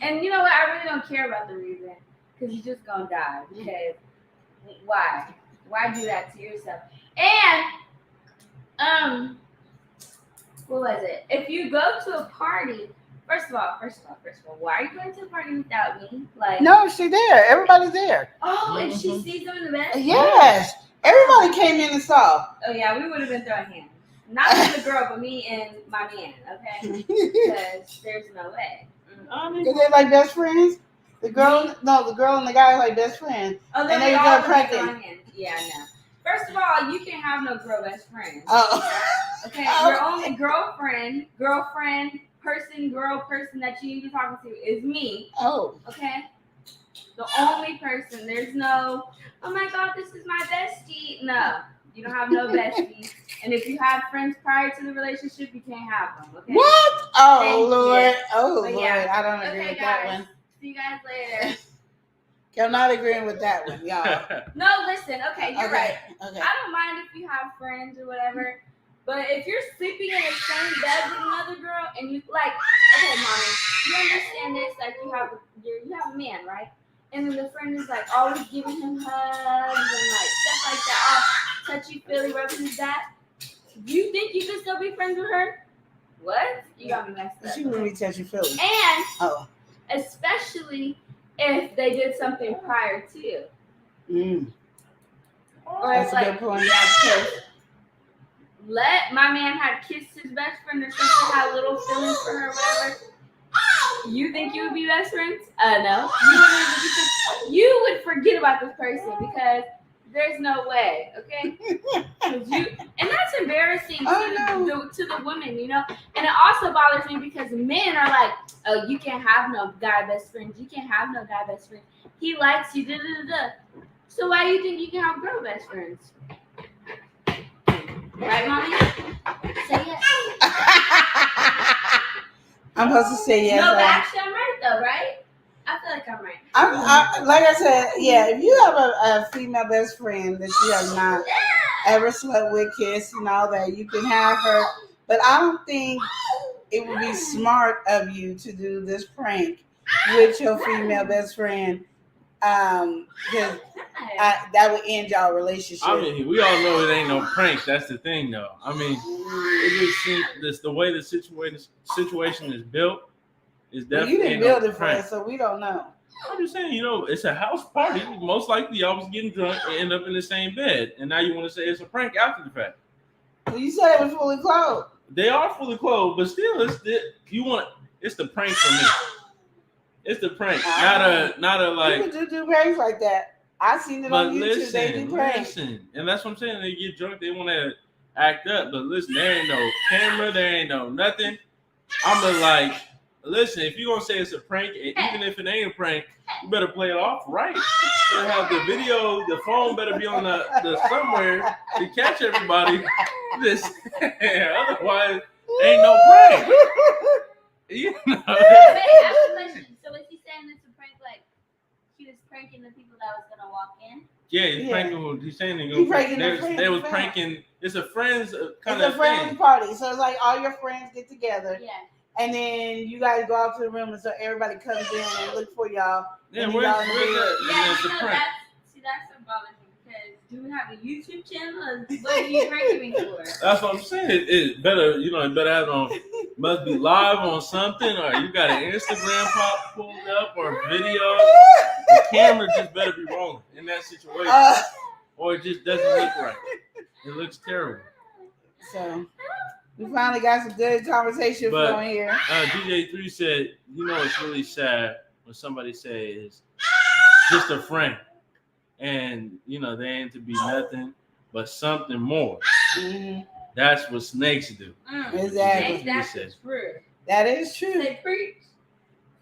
And you know what? I really don't care about the reason. Because you're just gonna die. Because why? Why do that to yourself? And what was it? If you go to a party, first of all, why are you going to a party without me? Like, No, she's there. Everybody's there. and she sees them in the bed. Yes. Everybody came in and saw. Oh yeah, we would have been throwing hands. Not with the girl, but me and my man. Okay, because there's no way. Because they're like best friends. The girl and the guy are like best friends. Oh, And then they we go all pranking. throwing hands. Yeah, no. First of all, you can't have no girl best friends. Oh. Okay, your only girlfriend, girl person that you need to be talking to is me. Oh. Okay? The only person. There's no, oh my God, this is my bestie. No, you don't have no bestie. And if you have friends prior to the relationship, you can't have them. Okay? What? Oh, Thank you. Lord. Oh, But Lord. yeah. I don't agree Okay, with that guys. one. See you guys later. I'm not agreeing with that one, y'all. No, listen. Okay, you're right. Okay. I don't mind if you have friends or whatever. But if you're sleeping in the same bed with another girl and you like, okay, mommy, you understand this? Like you have a man, right? And then the friend is like always giving him hugs and like stuff like that, all touchy feely, rubbing his back. Do you think you could still be friends with her? What? You got me messed up. She really touchy feely. And especially if they did something prior to. Or That's it's a like, good point. yeah, let my man have kissed his best friend or something, had little feelings for her or whatever. You think you would be best friends? No. You would forget about this person because there's no way, okay? And that's embarrassing to the women, you know? And it also bothers me because men are like, oh, you can't have no guy best friends. You can't have no guy best friend. He likes you, da-da-da-da. So why do you think you can have girl best friends? Right, Mommy? Say yes. I'm supposed to say yes. No, but actually I'm right though, right? I feel like I'm right. I like I said, yeah, if you have a female best friend that you have not ever slept with, kissed, and all that, you can have her. But I don't think it would be smart of you to do this prank with your female best friend, because that would end y'all relationship. I mean, we all know it ain't no prank. That's the thing, though. I mean, it just seems this the way the situation is built is definitely. You didn't build it for us, so we don't know. I'm just saying, you know, it's a house party. Most likely, y'all was getting drunk and end up in the same bed, and now you want to say it's a prank after the fact. Well, you said it was fully clothed. They are fully clothed, but still, it's the prank for me. It's the prank, not a like. People do pranks like that. I seen it on YouTube. They do pranks. And that's what I'm saying. They get drunk, they want to act up, but listen, there ain't no camera, there ain't no nothing. I'm like, listen, if you're gonna say it's a prank, even if it ain't a prank, you better play it off right. You better have the video, the phone better be on the somewhere to catch everybody. Otherwise, ain't no prank. You know. So is he saying it's a prank? Like he was pranking the people that was gonna walk in? Yeah, he's pranking. He's saying they was pranking. It's a friends kind of. It's a friends party, so it's like all your friends get together. Yeah. And then you guys go out to the room, and so everybody comes in and look for y'all. Yeah, where's that? Yeah, you know, that's what bothers me because do we have a YouTube channel? Or what are you pranking me for? That's what I'm saying. It better, you know, it better have on. Must be live on something, or you got an Instagram pop pulled up, or video. The camera just better be rolling in that situation, or it just doesn't look right. It looks terrible. So. We finally got some good conversation going here. DJ3 said, you know, it's really sad when somebody says just a friend, and you know they ain't to be nothing but something more. Mm-hmm. That's what snakes do. Exactly. That's true. That is true. They preach.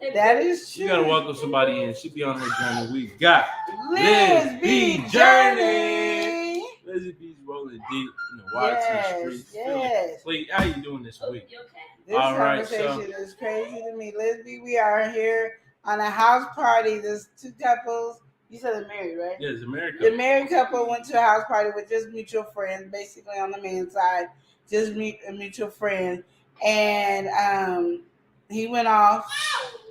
That is true. You gotta welcome somebody in. She be on her journey. We got Liz B Journey. Liz B's rolling deep in the YT streets. Yes. Wait, how you doing this week? You okay? This conversation is crazy to me. Liz B, we are here on a house party. There's two couples. You said they're married, right? Yeah, it's a married couple. The married couple went to a house party with just mutual friends, basically on the man's side, just a mutual friend. And he went off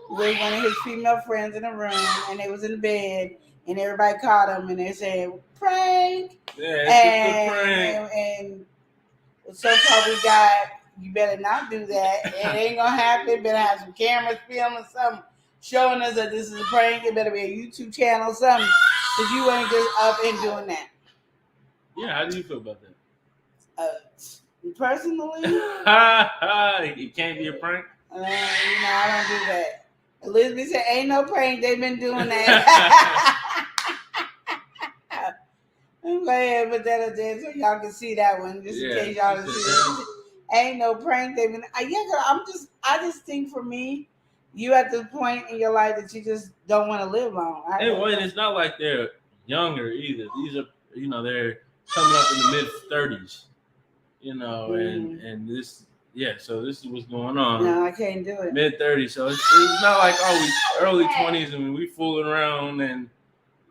with one of his female friends in the room, and they was in bed, and everybody caught him, and they said, prank. Yeah, it's a prank. And so far we got, you better not do that. It ain't going to happen. Better have some cameras filming something, showing us that this is a prank. It better be a YouTube channel or something, because you ain't just up and doing that. Yeah, how do you feel about that? Personally? It can't be a prank? I don't do that. Elizabeth said, ain't no prank. They've been doing that. I'm glad I put that up there so y'all can see that one, just in case y'all didn't see that. Ain't no prank. They've been. I just think for me, you at the point in your life that you just don't want to live long. And it's not like they're younger either. These are, they're coming up in the mid 30s. And this. Yeah, so this is what's going on. No, I can't do it. Mid 30s, so it's not like we early 20s and we fooling around and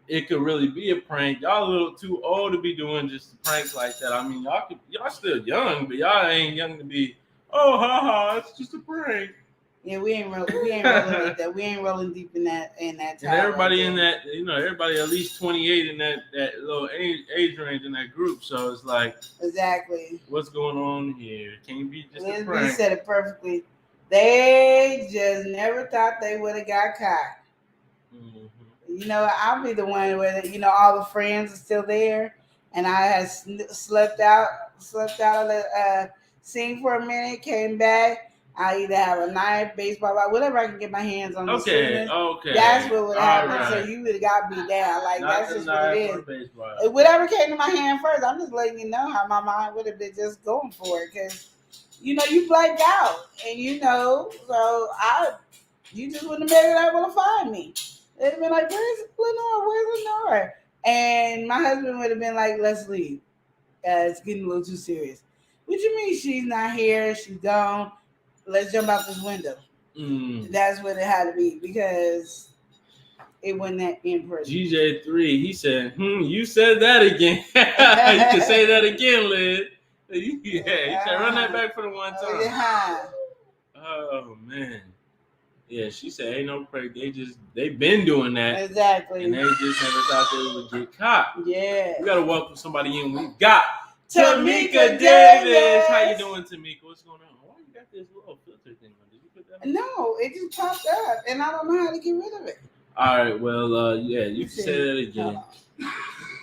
it could really be a prank. Y'all a little too old to be doing just pranks like that. I mean, y'all still young, but y'all ain't young to be. Oh, haha, it's just a prank. Yeah, we ain't rolling with that. We ain't rolling deep in that time. And everybody in that, everybody at least 28 in that little age range in that group. So it's like, exactly, what's going on here? Can you be just a prank? Liz said it perfectly. They just never thought they would have got caught. Mm-hmm. I'll be the one where all the friends are still there, and I had slept out of the scene for a minute, came back. I either have a knife, baseball bat, whatever I can get my hands on. Okay. That's what would happen. All right. So you would have got me down. Like Not that's the just what it knife or is. baseball. Whatever came to my hand first, I'm just letting you know how my mind would have been just going for it because you blanked out, and so you just wouldn't have been able to find me. They'd have been like, "Where's Lenore? Where's Lenore?" And my husband would have been like, "Let's leave. It's getting a little too serious." What you mean she's not here? She's gone. Let's jump out this window. That's what it had to be because it wasn't that in person. GJ3, he said, you said that again. You can say that again, Liz. He said, run that back for the one time. Yeah. Oh, man. Yeah, she said, ain't no prank. They've been doing that. Exactly. And they just never thought they would get caught. Yeah. We got to welcome somebody in. We got Tamika Davis. How you doing, Tamika? What's going on? Why you got this little filter thing on? Did you put that on? No, it just popped up, and I don't know how to get rid of it. All right, well, yeah, you can say that again.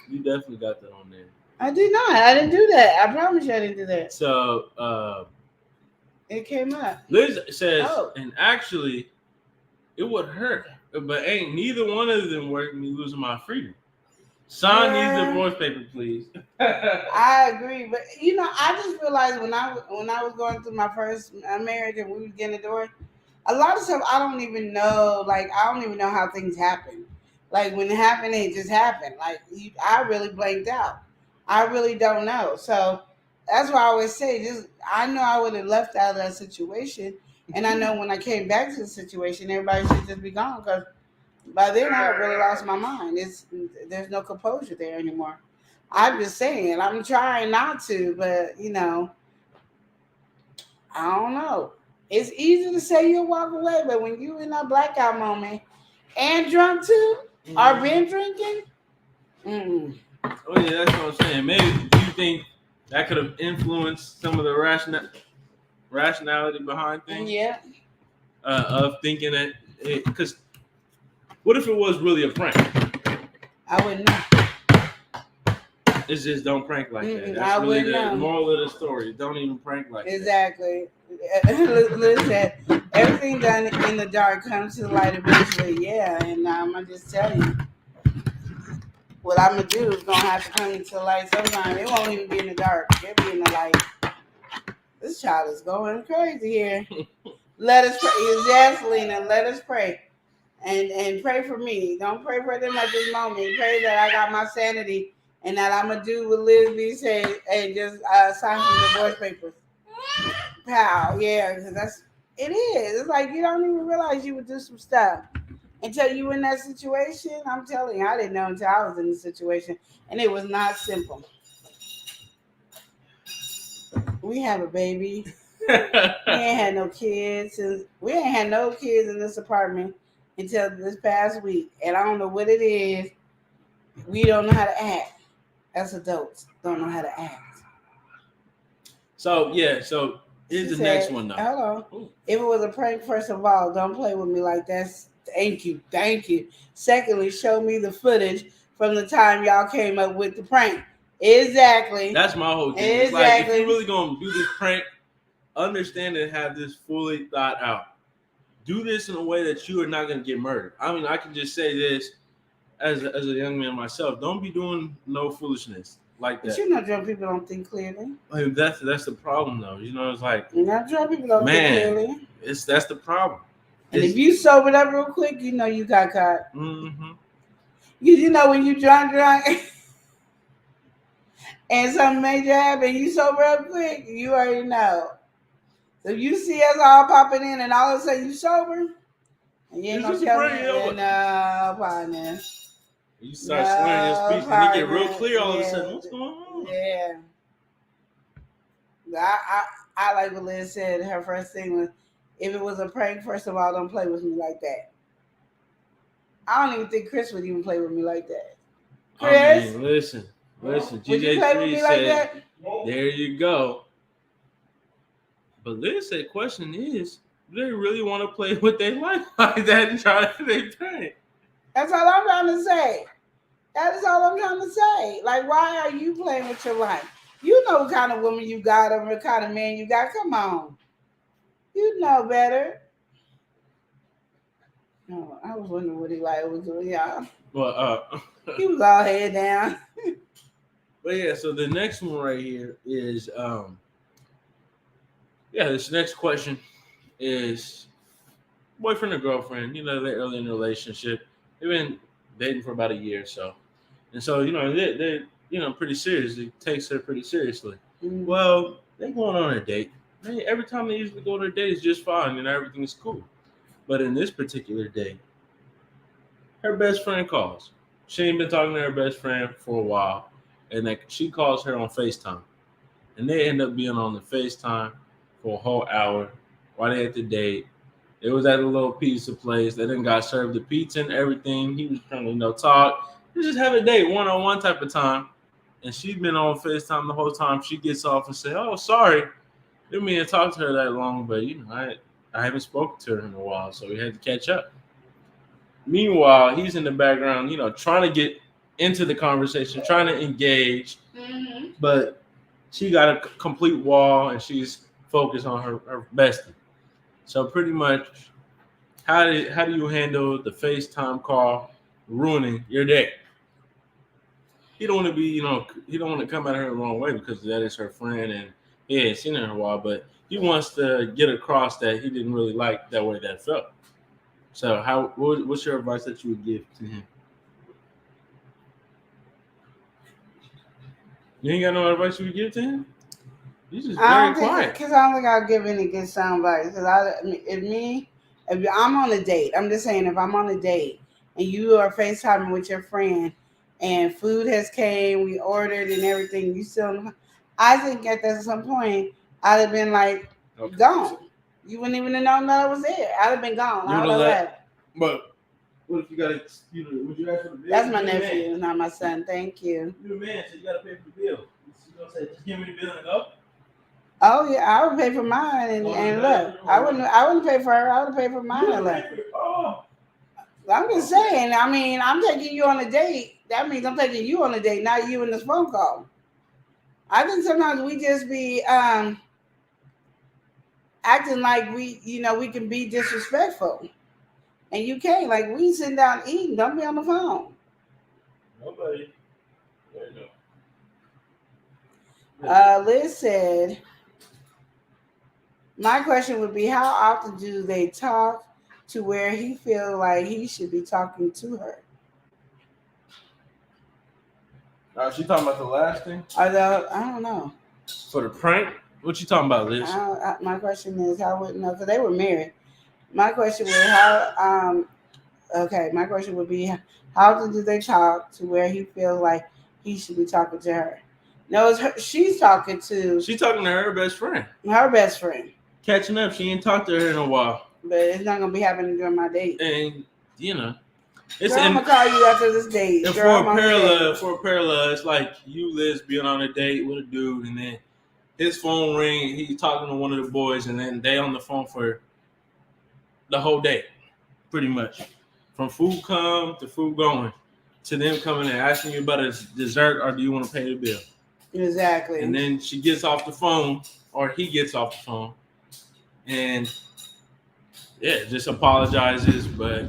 You definitely got that on there. I did not. I didn't do that. I promise you I didn't do that. So, it came up. Liz says, and actually, it would hurt, but ain't neither one of them worth me losing my freedom. Sign these divorce papers, please. I agree, but I just realized when I was going through my first marriage and we were getting divorced, a lot of stuff I don't even know. Like I don't even know how things happen. Like when it happened, it just happened. Like I really blanked out. I really don't know. So that's why I always say, I know I would have left out of that situation, and I know when I came back to the situation, everybody should just be gone because. By then, I really lost my mind. There's no composure there anymore. I'm just saying, I'm trying not to, but I don't know. It's easy to say you'll walk away, but when you're in a blackout moment and drunk too, or been drinking, Oh yeah, that's what I'm saying. Maybe do you think that could have influenced some of the rationality behind things? Yeah. Of thinking that because. What if it was really a prank? I wouldn't know. It's just don't prank like that. That's I really wouldn't know. The moral of the story. Don't even prank like exactly. that. Listen, everything done in the dark comes to the light eventually. Yeah, and I'm going to just tell you. What I'm going to do is going to have to come into the light sometime. It won't even be in the dark. It'll be in the light. This child is going crazy here. Let us pray. Yes, Lena, let us pray. And pray for me. Don't pray for them at this moment. Pray that I got my sanity and that I'm going to do what Liz B said and just sign some divorce papers. Pow. Yeah, because it is. It's like you don't even realize you would do some stuff until you were in that situation. I'm telling you, I didn't know until I was in the situation. And it was not simple. We have a baby. We ain't had no kids. We ain't had no kids in this apartment until this past week, and I don't know what it is. We don't know how to act. As adults, don't know how to act. So here's the next one though. Hold on. If it was a prank, first of all, don't play with me like that. Thank you. Secondly, show me the footage from the time y'all came up with the prank. Exactly. That's my whole thing. Exactly. It's like if you're really gonna do this prank, understand and have this fully thought out. Do this in a way that you are not going to get murdered. I mean, I can just say this as a young man myself. Don't be doing no foolishness like that. But drunk people don't think clearly. I mean, that's the problem, though. It's like Drunk people don't think clearly. That's the problem. And if you sobered up real quick, you got caught. Mm-hmm. When you drunk, and something major happen, you sober up quick, you already know. So if you see us all popping in and all of a sudden you sober, and you ain't gonna tell me, no, partner. You start slurring your speech and you get real clear all of a sudden. What's going on? Yeah. I like what Liz said. Her first thing was, if it was a prank, first of all, don't play with me like that. I don't even think Chris would even play with me like that. Chris? I mean, listen. GJ3 said, like that? There you go. But Liz said, question is, do they really want to play what they like that and try to make prank? That's all I'm trying to say. That is all I'm trying to say. Like, why are you playing with your life? You know what kind of woman you got or what kind of man you got. Come on. You know better. No, I was wondering what Eli was doing, y'all. Well, He was all head down. but yeah, so the next one right here is this next question is boyfriend or girlfriend, they're early in the relationship. They've been dating for about a year or so. And so, they're pretty serious. It takes her pretty seriously. Mm. Well, they're going on a date. Every time they usually go on a date, it's just fine and everything's cool. But in this particular day, her best friend calls. She ain't been talking to her best friend for a while. And she calls her on FaceTime. And they end up being on the FaceTime for a whole hour while they at the date. It was at a little pizza place. They then got served the pizza and everything. He was trying to, talk. They just have a date, one-on-one type of time. And she's been on FaceTime the whole time. She gets off and says, "Oh, sorry. Didn't mean to talk to her that long, but, I haven't spoken to her in a while, so we had to catch up." Meanwhile, he's in the background, trying to get into the conversation, trying to engage. Mm-hmm. But she got a complete wall, and she's focused on her bestie. So pretty much, how do you handle the FaceTime call ruining your day? He don't want to be, he don't want to come at her the wrong way because that is her friend and he ain't seen her in a while, but he wants to get across that he didn't really like that way that felt. So what's your advice that you would give to him? You ain't got no advice you would give to him? He's just very quiet. Because I don't think I'll give any good sound bites. Because if I'm on a date, I'm just saying, if I'm on a date and you are FaceTiming with your friend and food has came, we ordered and everything, you still, I think at some point I'd have been like, gone. You wouldn't even have known that I was there. I'd have been gone. I would have left. But what if you got to, would you ask for the bill? That's my nephew, not my son. Thank you. You're a man, so you got to pay for the bill. You gonna say, "Just give me the bill and go"? Oh yeah, I would pay for mine and look. I wouldn't pay for her. I would pay for mine and look. Oh. I'm just saying. I mean, I'm taking you on a date. That means I'm taking you on a date, not you in this phone call. I think sometimes we just be acting like we can be disrespectful, and you can't. Like, we sitting down eating. Don't be on the phone. Nobody. There you go. Liz said, my question would be, how often do they talk to where he feels like he should be talking to her? She talking about the last thing? I don't know. For the prank? What you talking about, Liz? My question is, how would know? Because they were married. My question would how be, how often do they talk to where he feels like he should be talking to her? No, it's her, she's talking to her best friend. Her best friend. Catching up. She ain't talked to her in a while. But it's not gonna be happening during my date. And I'm gonna call you after this date. And for a parallel, it's like you, Liz, being on a date with a dude, and then his phone ring. He's talking to one of the boys, and then they on the phone for the whole day, pretty much, from food come to food going, to them coming and asking you about a dessert or do you want to pay the bill? Exactly. And then she gets off the phone, or he gets off the phone, and just apologizes, but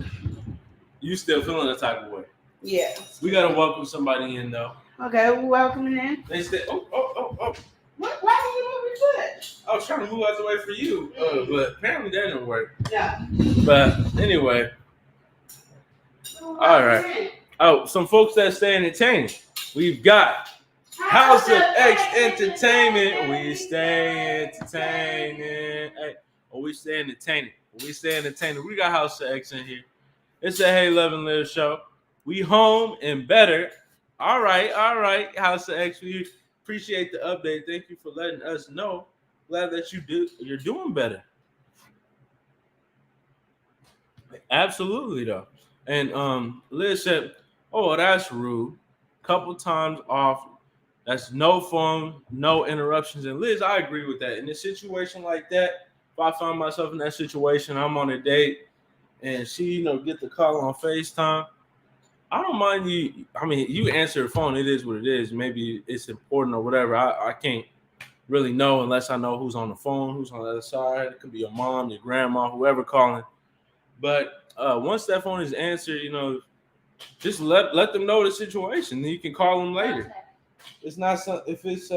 you still feeling the type of way. Yeah. We gotta welcome somebody in though. Okay, we're welcoming in. They said, oh. Why did you move your foot? I was trying to move out the way for you, but apparently that didn't work. Yeah. But anyway. All right. Oh, some folks that stay entertaining. We've got House of X Entertainment. We stay entertaining. Hey, we stay entertaining. We got House of X in here. It's a Hey Love and Live show. We home and better. All right. House of X. We appreciate the update. Thank you for letting us know. Glad that you're doing better. Absolutely though. And Liz said, "Oh, that's rude. Couple times off. That's no phone, no interruptions." And Liz, I agree with that. In a situation like that, if I find myself in that situation, I'm on a date, and she, get the call on FaceTime, I don't mind you. I mean, you answer the phone. It is what it is. Maybe it's important or whatever. I can't, really know unless I know who's on the phone, who's on the other side. It could be your mom, your grandma, whoever calling. But once that phone is answered, just let them know the situation. Then you can call them later. It's not if it's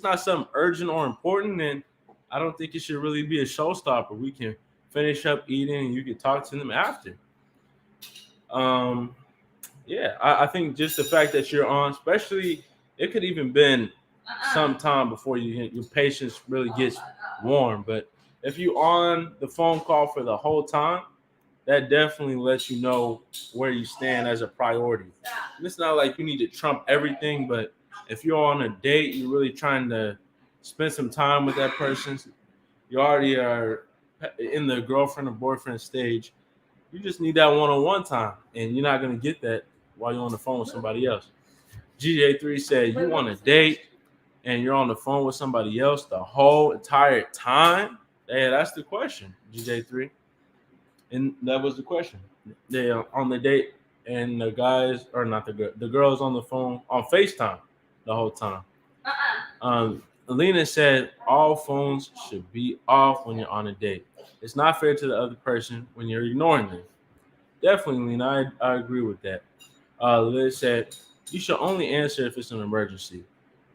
not something urgent or important, then I don't think it should really be a showstopper. We can finish up eating and you can talk to them after. I think just the fact that you're on, especially it could even been some time before your patience really gets warm. But if you're on the phone call for the whole time, that definitely lets you know where you stand as a priority. And it's not like you need to trump everything, but if you're on a date, you're really trying to spend some time with that person, you already are in the girlfriend or boyfriend stage, you just need that one-on-one time, and you're not going to get that while you're on the phone with somebody else. GJ3 said, you want a date and you're on the phone with somebody else the whole entire time? Yeah, that's the question, GJ3. And that was the question. They are on the date, and the guys, or not the girls on the phone on FaceTime the whole time. Alina said all phones should be off when you're on a date. It's not fair to the other person when you're ignoring them. Definitely, Alina, I agree with that. Liz said you should only answer if it's an emergency.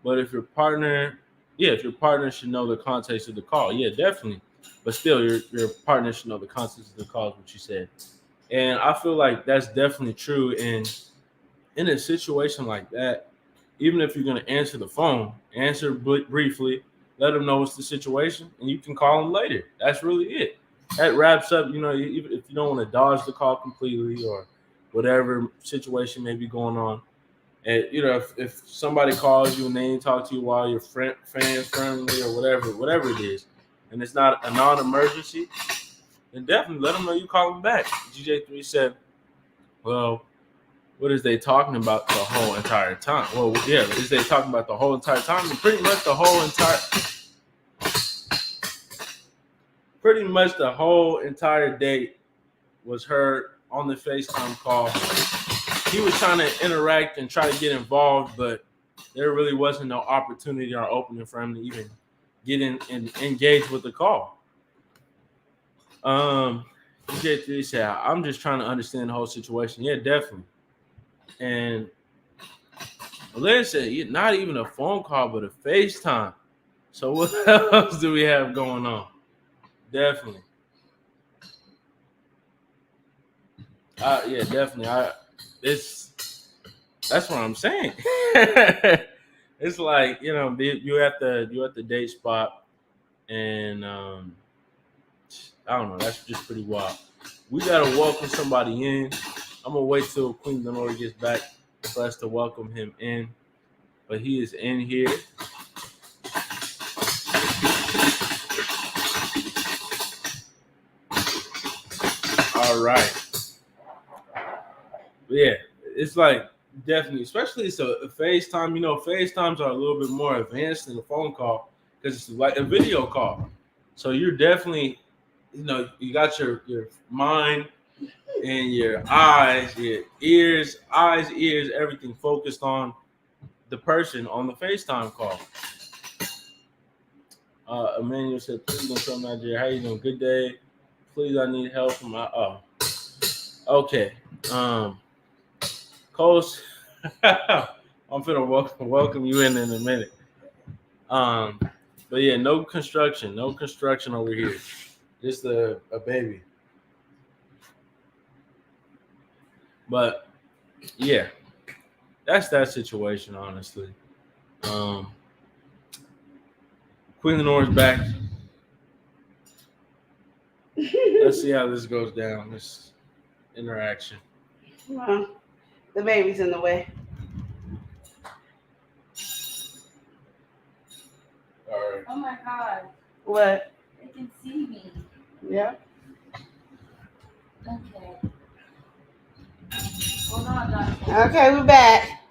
But if your partner should know the context of the call, yeah, definitely. But still, your partner should know the context of the call, is what you said. And I feel like that's definitely true. And in a situation like that, even if you're going to answer the phone, answer briefly, let them know what's the situation, and you can call them later. That's really it. That wraps up, even if you don't want to dodge the call completely or whatever situation may be going on. And, if somebody calls you and they ain't talk to you while you're fans friendly or whatever it is, and it's not a non-emergency, then definitely let them know you call them back. GJ3 said, well, what is they talking about the whole entire time? Well, yeah, is they talking about the whole entire time? And pretty much the whole entire date was her on the FaceTime call. He was trying to interact and try to get involved, but there really wasn't no opportunity or opening for him to even get in and engage with the call. DJ3 said, I'm just trying to understand the whole situation. Yeah, definitely. And Liz said, not even a phone call, but a FaceTime. So what else do we have going on? Definitely. Yeah, definitely. That's what I'm saying. It's like, you're at the date spot, and I don't know, that's just pretty wild. We gotta welcome somebody in. I'm gonna wait till Queen Lenore gets back for us to welcome him in, but he is in here. All right. But yeah, it's like definitely, especially it's a FaceTime. FaceTimes are a little bit more advanced than a phone call because it's like a video call. So you're definitely, you got your mind and your eyes, your ears, everything focused on the person on the FaceTime call. Emmanuel said, please don't show Nigeria. How you doing? Good day. Please, I need help from okay. Coach, I'm finna welcome you in a minute. But yeah, no construction over here. Just a baby. But yeah, that's that situation, honestly. Queen Lenore's back. Let's see how this goes down, this interaction. Well, the baby's in the way. All right. Oh my God. What? They can see me. Yeah. Okay. Hold on, Jonathan. Okay, we're back.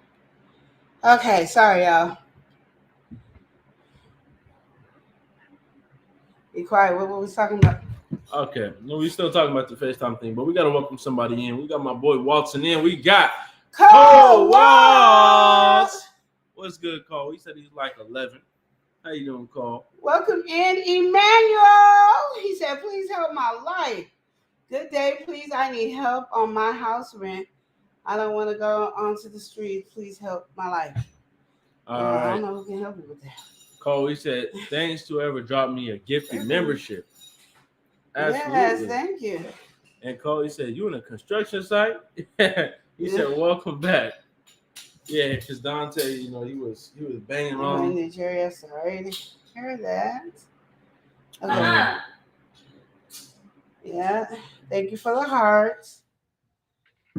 Okay, sorry, y'all. Be quiet. What were we talking about? Okay. No, we still talking about the FaceTime thing, but we got to welcome somebody in. We got my boy waltzing in. We got Cole Waltz. What's good, Cole? He said he's like 11. How you doing, Cole? Welcome in, Emmanuel. He said, please help my life. Good day, please. I need help on my house rent. I don't want to go onto the street. Please help my life. All right. I don't know who can help you with that. Cole, he said, thanks to whoever dropped me a gifted membership. Absolutely. Yes, thank you. And Cole, he said, you in a construction site? He said, welcome back. Yeah, because Dante, you know, he was banging on. Nigeria, sorry to hear that. Okay. Yeah, thank you for the hearts.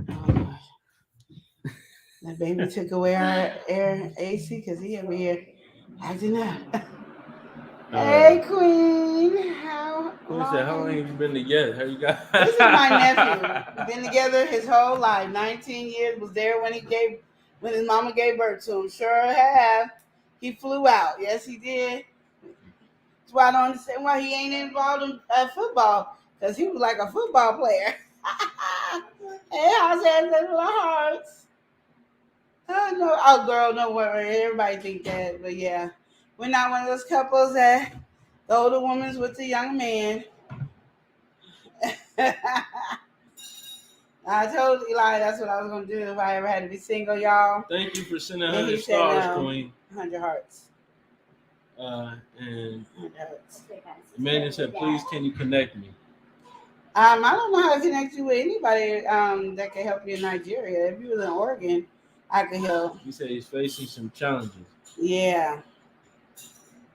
Oh, the baby took away our air AC because he over here acting up. Hey, Queen. How long have you been together? How you got? This is my nephew. We've been together his whole life. 19 years. Was there when his mama gave birth to him. Sure have. He flew out. Yes, he did. That's why I don't understand why he ain't involved in football. Because he was like a football player. Hey, how's that little hearts? Oh, no. Oh, girl, no worry. Everybody think that. But yeah. We're not one of those couples that the older woman's with the young man. I told Eli that's what I was going to do if I ever had to be single, y'all. Thank you for sending 100 stars, Queen. 100 hearts. And Emmanuel said, please, can you connect me? I don't know how to connect you with anybody that can help you in Nigeria. If you was in Oregon, I could help. He said he's facing some challenges. Yeah.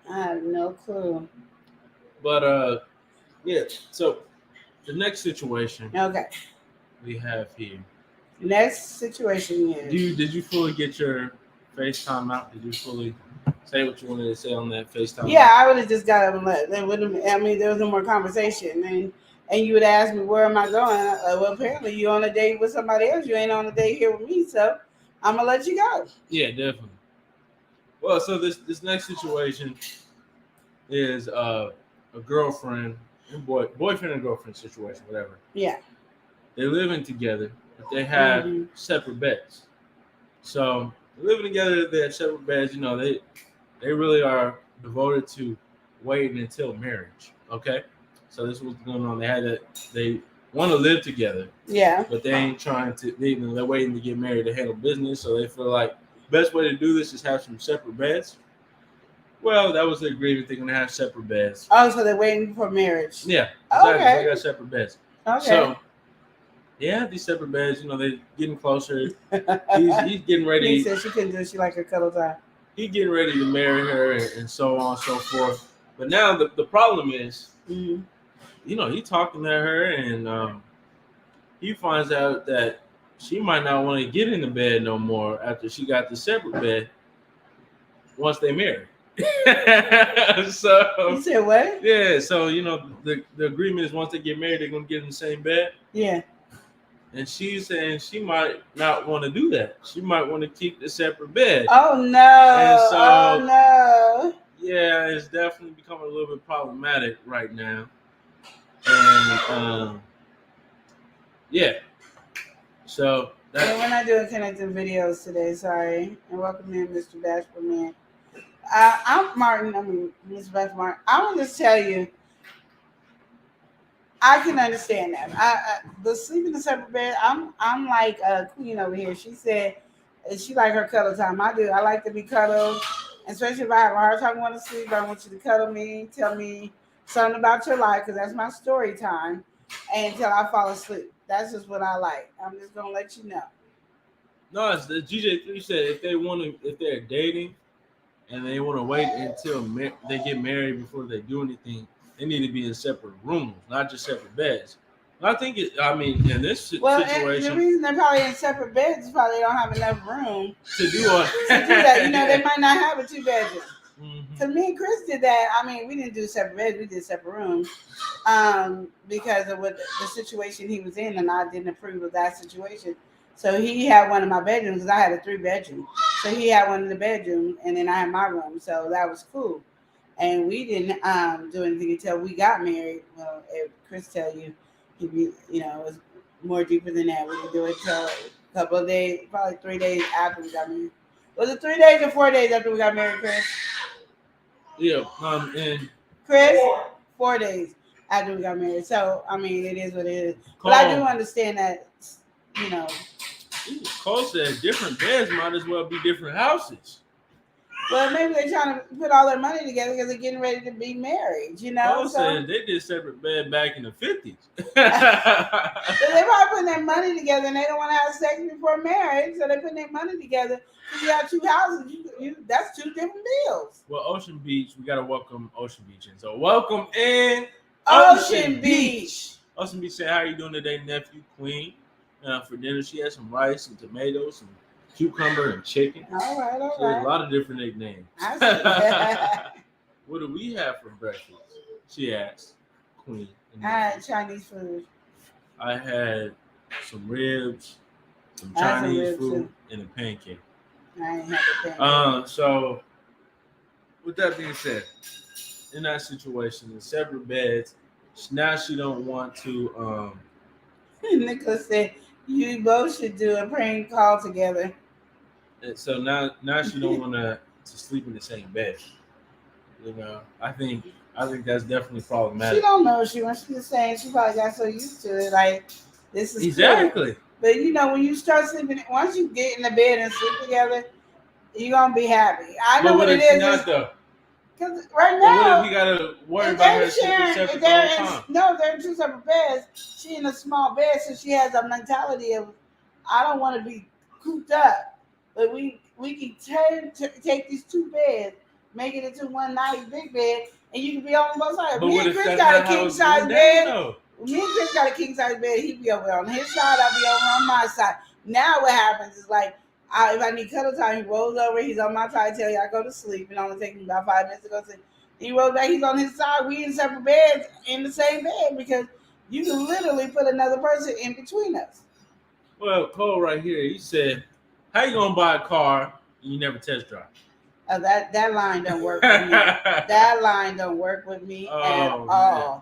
I have no clue. But yeah. So the next situation. Okay. We have here. Next situation is. Did you fully get your FaceTime out? Did you fully say what you wanted to say on that FaceTime? Yeah, I would have just got up and left. There was no more conversation, and you would ask me where am I going? Well, apparently you're on a date with somebody else. You ain't on a date here with me, so I'm gonna let you go. Yeah, definitely. Well, so this next situation is a girlfriend and boyfriend and girlfriend situation, whatever. Yeah. They're living together, but they have separate beds. So they're living together, they have separate beds. You know, they really are devoted to waiting until marriage. Okay, so this is what's going on. They want to live together. Yeah. But they ain't trying to. They're waiting to get married to handle business. So they feel like the best way to do this is have some separate beds. Well, that was the agreement. They're gonna have separate beds. Oh, so they're waiting for marriage. Yeah. Exactly. Okay. They got separate beds. Okay. So yeah, these separate beds. You know, they're getting closer. He's getting ready. He said she couldn't do it. She like her cuddle time. He's getting ready to marry her and so on and so forth. But now the problem is, you know, he talking to her and he finds out that she might not want to get in the bed no more after she got the separate bed once they marry. So you said what? Yeah, so you know the agreement is once they get married, they're gonna get in the same bed. Yeah. And she's saying she might not want to do that. She might want to keep the separate bed. Oh no! And so, oh no! Yeah, it's definitely becoming a little bit problematic right now. And yeah, so we're not doing connecting videos today. Sorry. And welcome in, Mr. Bashful Man. I'm Martin. Mr. Bashful Martin. I want to just tell you. I can understand that. The sleeping in a separate bed. I'm like a queen over here. She said she like her cuddle time. I do. I like to be cuddled, especially if I have a hard time going to sleep. I want you to cuddle me, tell me something about your life because that's my story time, and until I fall asleep. That's just what I like. I'm just gonna let you know. No, it's the GJ3 said if they're dating and they want to wait until they get married before they do anything. They need to be in separate rooms, not just separate beds. I think in this situation, the reason they're probably in separate beds is probably they don't have enough room to do all to do that. You know, they might not have a 2-bedroom. Because me and Chris did that. We didn't do separate beds. We did separate rooms because of what the situation he was in, and I didn't approve of that situation. So he had one of my bedrooms because I had a 3-bedroom. So he had one in the bedroom, and then I had my room. So that was cool. And we didn't do anything until we got married. Well, if Chris tell you, it was more deeper than that. We didn't do it until a couple of days, probably 3 days after we got married. Was it 3 days or 4 days after we got married, Chris? Yeah. And Chris, 4 days after we got married. So I mean, it is what it is. But I do understand that, you know. Cole said different beds might as well be different houses. Well, maybe they're trying to put all their money together because they're getting ready to be married, you know? Cole said they did separate bed back in the 50s. So they're probably putting their money together and they don't want to have sex before marriage, so they're putting their money together. If you have two houses, that's two different bills. Well, Ocean Beach, we got to welcome Ocean Beach in. So welcome in Ocean Beach. Ocean Beach said, how are you doing today, nephew, queen? For dinner, she had some rice, some tomatoes, some cucumber, and chicken. All right. So there's a lot of different nicknames. I see. What do we have for breakfast? She asked, queen. I had Chinese food. I had some ribs, some Chinese food, and a pancake. I ain't had the pancake. So, with that being said, in that situation, in separate beds, now she don't want to. Nicholas said, you both should do a prank call together. And so now she don't want to sleep in the same bed. You know, I think that's definitely problematic. She don't know what she wants. She's saying she probably got so used to it. Like, this is exactly. Cool. But you know, when you start sleeping, once you get in the bed and sleep together, you're gonna be happy. I know what it is. Not though. Because right now, what if you gotta worry about her sleeping separate all the time? No, they're in two separate beds. She in a small bed, so she has a mentality of, I don't want to be cooped up. But we can take these two beds, make it into one nice big bed, and you can be on both sides. But Me and Chris got a king size bed. Me and Chris got a king size bed. He'd be over on his side, I'll be over on my side. Now what happens is like, if I need cuddle time, he rolls over. He's on my side. Tell you I go to sleep. It only takes me about 5 minutes to go to sleep. He rolls back. He's on his side. We in separate beds in the same bed because you can literally put another person in between us. Well, Cole right here, he said, "How you gonna buy a car and you never test drive?" That line don't work with me. That line don't work with me at all. Man.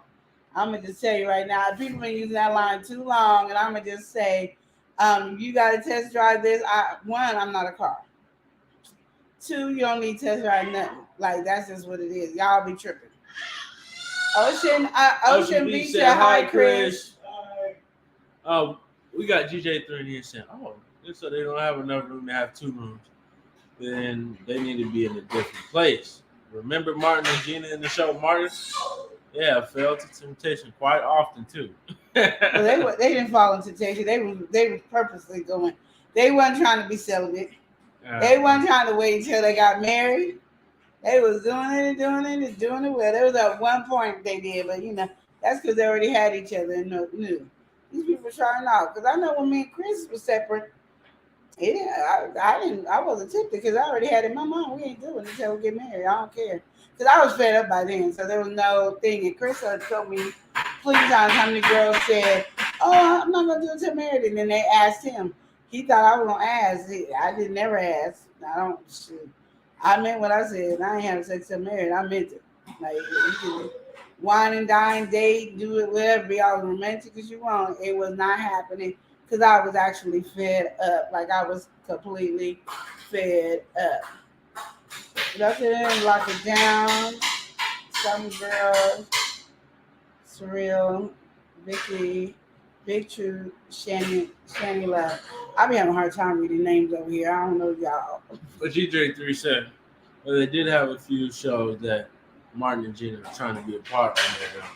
I'm gonna just tell you right now. People been using that line too long, and I'm gonna just say. You got to test drive this. One, I'm not a car. Two, you don't need to test drive nothing. Like, that's just what it is. Y'all be tripping. Ocean Beach said, hi, Chris. We got GJ3 in here saying, so they don't have enough room to have two rooms. Then they need to be in a different place. Remember Martin and Gina in the show, Martin? Yeah, fell to temptation quite often, too. Well, they didn't fall into temptation. They were purposely going. They weren't trying to be celibate. They weren't trying to wait until they got married. They was doing it well. There was at one point they did, but you know that's because they already had each other and knew. These people were trying out because I know when me and Chris were separate, I wasn't tempted because I already had in my mind we ain't doing it until we get married. I don't care because I was fed up by then, so there was no thing. And Chris had told me plenty times how many girls said, "Oh, I'm not gonna do it until married," and then they asked him. He thought I was gonna ask. I did never ask. I meant what I said. I ain't having sex till married. I meant it. Like you can wine and dine, date, do it, whatever, be all romantic as you want. It was not happening because I was actually fed up. Like I was completely fed up. Nothing, lock it down. Some girls. Surreal, Vicky, Big True, Shanny Love. I be having a hard time reading names over here. I don't know y'all. But GJ3 said, well, they did have a few shows that Martin and Gina were trying to be a part of,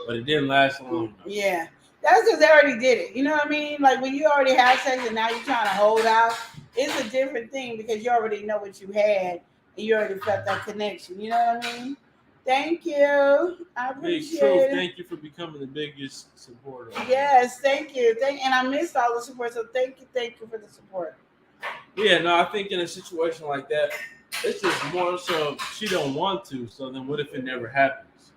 but it didn't last long. Yeah, that's because they already did it. You know what I mean? Like when you already have sex and now you're trying to hold out, it's a different thing because you already know what you had and you already felt that connection. You know what I mean? Thank you. I appreciate it. Thank you for becoming the biggest supporter. Yes, thank you. And I missed all the support, so thank you for the support. Yeah, no, I think in a situation like that, it's just more so she don't want to. So then, what if it never happens?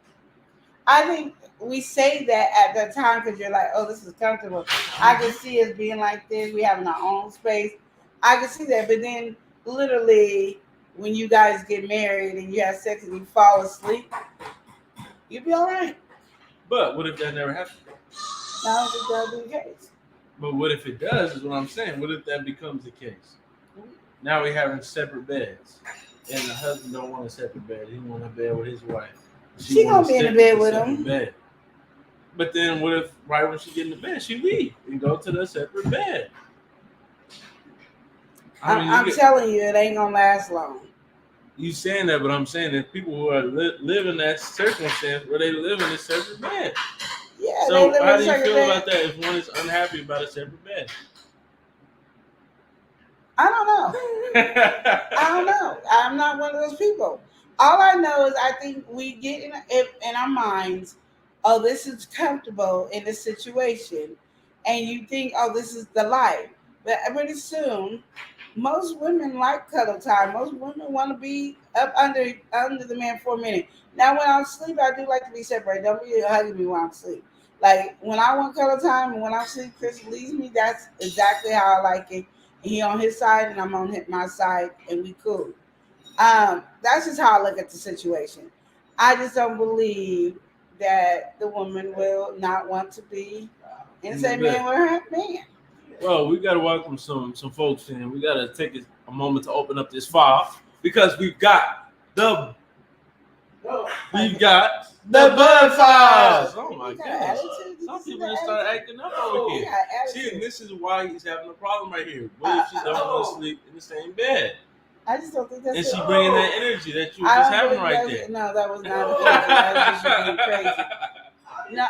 I think we say that at that time because you're like, oh, this is comfortable. I can see us being like this. We having our own space. I can see that, but then literally. When you guys get married and you have sex and you fall asleep, you'll be all right. But what if that never happens? I don't think that'll be the case. But what if it does is what I'm saying. What if that becomes the case? Now we're having separate beds. and the husband don't want a separate bed. He want a bed with his wife. She gonna be in the bed with him. Bed. But then what if right when she get in the bed, she leave and go to the separate bed? I'm telling you, it ain't gonna last long. You saying that, but I'm saying that people who are live in that circumstance where they live in a separate bed. Yeah. So how do you feel about that if one is unhappy about a separate bed? I don't know. I don't know. I'm not one of those people. All I know is I think we get in our minds, oh, this is comfortable in this situation, and you think, oh, this is the life. But pretty soon, most women like cuddle time. Most women want to be up under the man for a minute. Now, when I'm asleep, I do like to be separated. Don't be hugging me while I'm asleep. Like when I want cuddle time and when I'm asleep, Chris leaves me. That's exactly how I like it. He on his side and I'm on my side, and we cool. That's just how I look at the situation. I just don't believe that the woman will not want to be in the same bed with her man. Well, we got to welcome some folks in. We got to take a moment to open up this file because we've got the bud files. Oh my goodness! Some people just start acting up over here. See, and this is why he's having a problem right here. What if she don't want to sleep in the same bed? I just don't think that's. And she bringing that energy that you were just having right there. No, that was not the energy. That was just being crazy. No,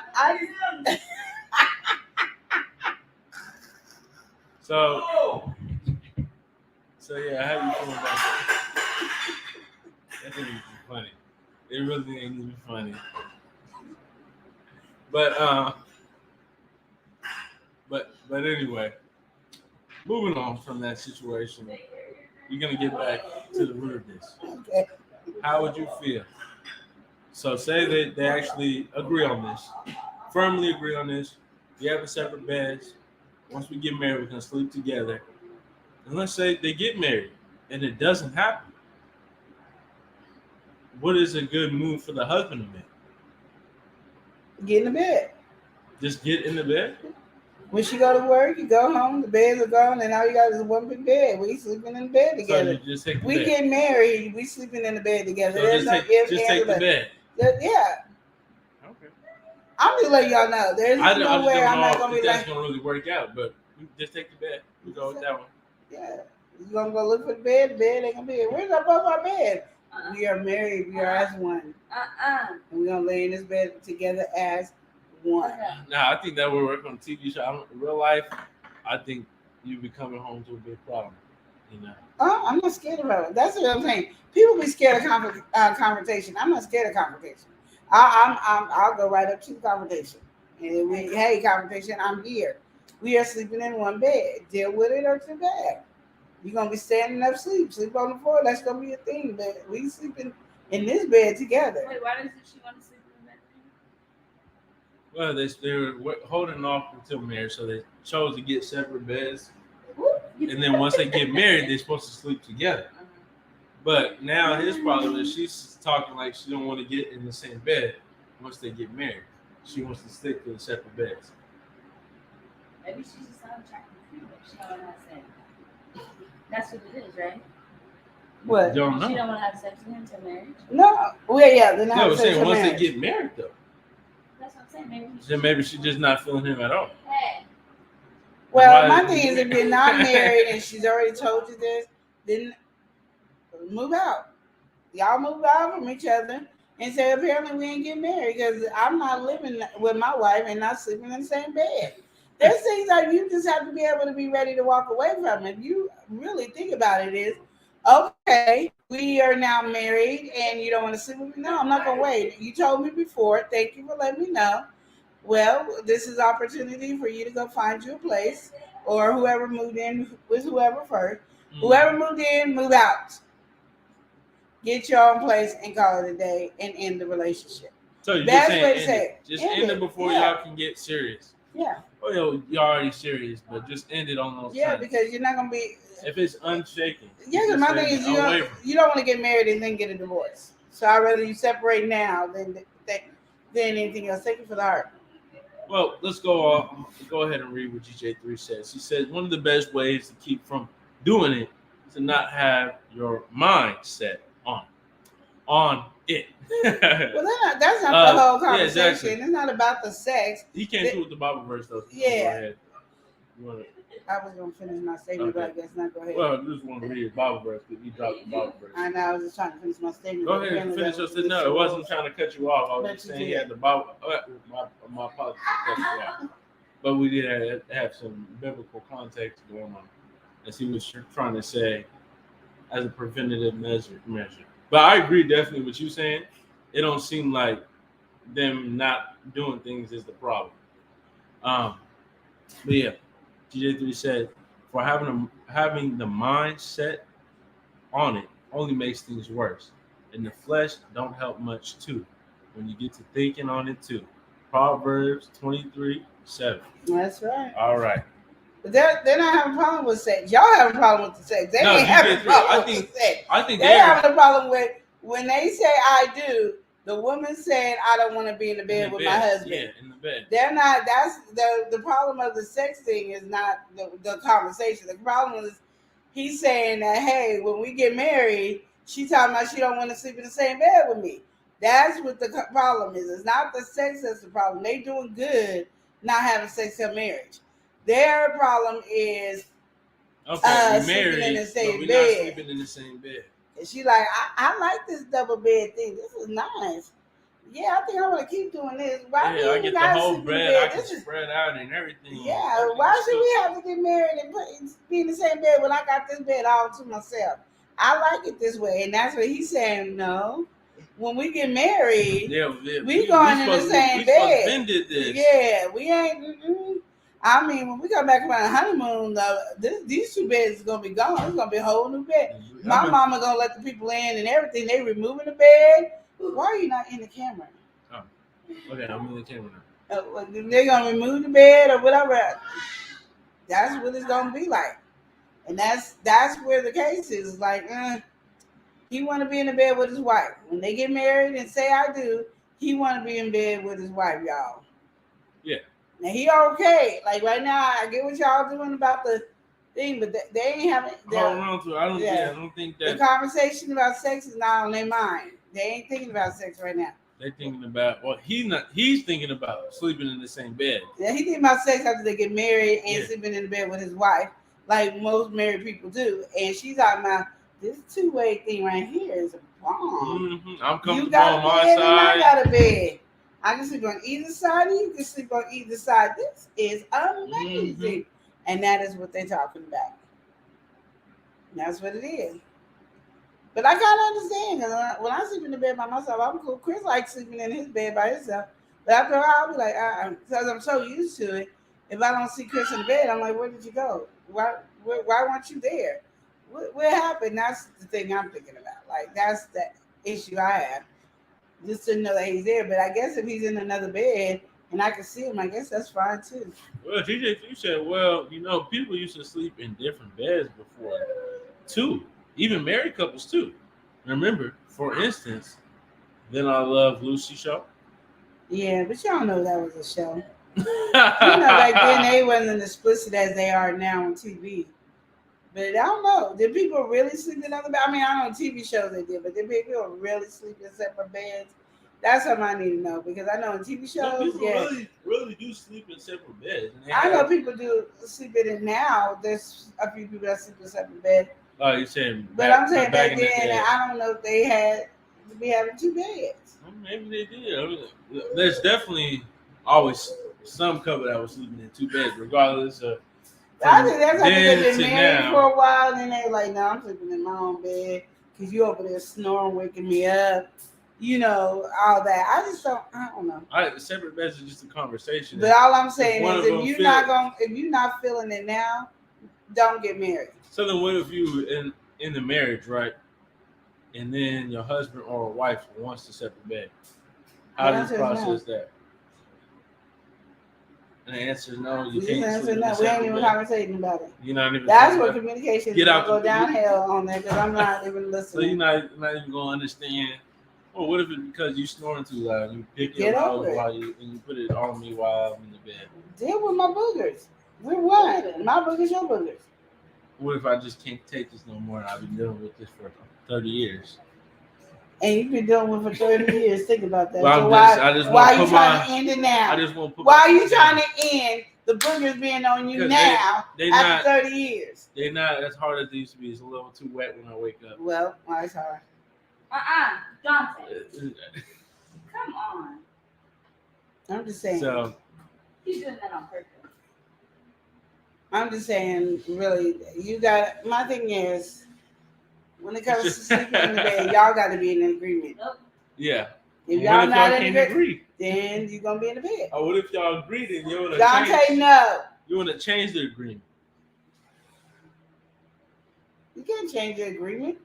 So yeah, how you feeling about that? That ain't even funny. It really ain't even funny. But anyway, moving on from that situation, we're gonna get back to the root of this. Okay. How would you feel? So say that they actually agree on this, firmly agree on this. We have a separate beds. Once we get married, we're gonna sleep together. And let's say they get married and it doesn't happen. What is a good move for the husband to make? Get in the bed. Just get in the bed? When she go to work, you go home, the beds are gone, and all you got is one big bed. We sleeping in the bed together. So you just take the we bed. get married, we sleeping in the bed together. So There's just take the bed. Yeah. Okay. I'm just letting y'all know. There's no way I'm not gonna be that's gonna really work out, but just take the bed. We go with that one. Yeah. You gonna go look for the bed ain't gonna be here. Where's both our beds? We are married, we are as one. And we're gonna lay in this bed together as one. Now I think that would work on a TV show. In real life, I think you be coming home to a big problem. You know. I'm not scared of it. That's what I'm saying. People be scared of confrontation. I'm not scared of confrontation. I'll go right up to the confrontation. And hey, confrontation, I'm here. We are sleeping in one bed. Deal with it or too bad. You're gonna be standing up, sleep on the floor. That's gonna be a thing. But we sleeping in this bed together. Wait, why doesn't she want to sleep in the bed? Well, they were holding off until marriage, so they chose to get separate beds. And then once they get married, they're supposed to sleep together. But now his problem is she's talking like she don't want to get in the same bed once they get married. She wants to stick to the separate beds. Maybe she's just not attracted to you, but she don't want to have sex. That's what it is, right? What? You don't know. She don't want to have sex with him until marriage. No. Well, yeah, they're not. No, I'm saying once they get married, though. That's what I'm saying. Maybe she's just not feeling him at all. Hey. Well, my thing is, if you're not married and she's already told you this, then move out. Y'all move out from each other and say, apparently we ain't getting married because I'm not living with my wife and not sleeping in the same bed. There's things that you just have to be able to be ready to walk away from. If you really think about it, is okay, we are now married and you don't want to sleep with me. No, I'm not going to wait. You told me before. Thank you for letting me know. Well, this is opportunity for you to go find you a place, or whoever moved in with whoever first. Mm-hmm. Whoever moved in, move out. Get your own place and call it a day and end the relationship. So you're That's saying what it said. Just end it before y'all can get serious. Yeah. Oh, you're already serious, but just end it on those terms. Because you're not going to be... If it's unshaken. Yeah, because my thing is you don't want to get married and then get a divorce. So I'd rather you separate now than anything else. Thank you for the heart. Well, let's go ahead and read what GJ3 says. He says, one of the best ways to keep from doing it to not have your mind set on it. Well, that's not the whole conversation. Yeah, exactly. It's not about the sex. He came through with the Bible verse though. Yeah. Go ahead. I was gonna finish my statement, Okay. but I guess not. Go ahead. Well, I just want to read his Bible verse because he dropped the Bible verse. I know. I was just trying to finish my statement. Go ahead and finish your statement. No, it wasn't trying to cut you off. I was But just you saying he did. had the Bible. My apologies for cutting you off. But we did have some biblical context going on. And see what you're trying to say as a preventative measure. But I agree definitely with you saying. It don't seem like them not doing things is the problem. But yeah, TJ3 said for having the mind set on it only makes things worse. And the flesh don't help much too when you get to thinking on it too. Proverbs 23:7. That's right. All right. But they're not having a problem with sex. Y'all having a problem with the sex. They No, ain't having a problem I with sex. think They're having a problem with when they say I do, the woman saying I don't want to be in the bed with my husband. Yeah, in the bed. They're not. That's the problem of the sex thing is not the conversation. The problem is he's saying that, hey, when we get married, she talking about she don't want to sleep in the same bed with me. That's what the problem is. It's not the sex that's the problem. They doing good not having sex till marriage. Their problem is Okay, we sleeping married, in the same but we're bed. not sleeping in the same bed. And she like, I like this double bed thing. This is nice. Yeah, I think I want to keep doing this. Why do I you get the guys whole sleep in bed. bed? I can spread out and everything. Yeah, why should we have to get married and be in the same bed when I got this bed all to myself? I like it this way, and that's what he's saying. No, when we get married, we going in the same bed. Yeah, we ain't. I mean, when we come back from a honeymoon, these two beds is gonna be gone. It's gonna be a whole new bed. My mama gonna let the people in and everything. They removing the bed. Why are you not in the camera? Oh, okay, I'm in the camera now. They're gonna remove the bed or whatever. That's what it's gonna be like, and that's where the case is. Like, he want to be in the bed with his wife. When they get married and say I do, he want to be in bed with his wife, y'all. Yeah. Now he okay. Like right now, I get what y'all doing about the thing, but they ain't having. Hold on to it. I don't think that the conversation about sex is not on their mind. They ain't thinking about sex right now. They're thinking about he's thinking about sleeping in the same bed. Yeah, he thinking about sex after they get married and sleeping in the bed with his wife, like most married people do. And she's talking about this two-way thing right here is a bomb. Mm-hmm. I'm comfortable you got on my bed side. And I got a bed. I can sleep on either side. You can sleep on either side. This is amazing. Mm-hmm. And that is what they're talking about. That's what it is. But I kind of understand because when I sleep in the bed by myself, I'm cool. Chris likes sleeping in his bed by himself. But after a while, I'll be like, because I'm so used to it. If I don't see Chris in the bed, I'm like, where did you go? Why weren't you there? What happened? That's the thing I'm thinking about. Like, that's the issue I have. Just to know that he's there. But I guess if he's in another bed and I can see him, I guess that's fine too. Well, TJ, you said, well, people used to sleep in different beds before too. Even married couples too. Remember, for instance, Then I Love Lucy show. Yeah, but y'all know that was a show. Back then they wasn't as explicit as they are now on TV. But I don't know. Did people really sleep in other beds? I mean, I know on TV shows they did, but did people really sleep in separate beds? That's something I need to know because I know in TV shows, really do sleep in separate beds. I know people do sleep in it now. There's a few people that sleep in separate beds. Oh, you're saying, I'm saying back then, I don't know if they had to be having two beds. Well, maybe they did. I mean, there's definitely always some couple that was sleeping in two beds, regardless of. I think that's how they've been married for a while, and then they're like, "No, I'm sleeping in my own bed because you over there snoring, waking me up." All that. I don't know. Separate beds is just a conversation. But all I'm saying is, if you're not feeling it now, don't get married. So then, what if you in the marriage, right? And then your husband or wife wants to separate bed? How do you process that? And the answer is no. You can't. Answer no. We ain't even conversating about it. You're not even. That's where communication is going to go downhill on that because I'm not even listening. So you're not even going to understand. Or what if it's because you snoring too loud and you pick your nose and you put it on me while I'm in the bed? Deal with my boogers. We're one. My boogers, your boogers. what if I just can't take this no more and I've been dealing with this for 30 years? And you've been dealing with it for 30 years. Think about that. Well, So why are you trying to end it now? I just want to put why are you trying to end the boogers being on you now they after 30 years? They're not as hard as they used to be. It's a little too wet when I wake up. Well, why it's hard? Johnson. Come on. I'm just saying. So He's doing that on purpose. I'm just saying, really, you got. My thing is, when it comes to sleeping in the bed, y'all got to be in agreement. yeah. If y'all not in can't agreement, agree, then you're gonna be in the bed. Oh, what if y'all agree? Then you want to Dante, no. You want to change the agreement? You can't change the agreement.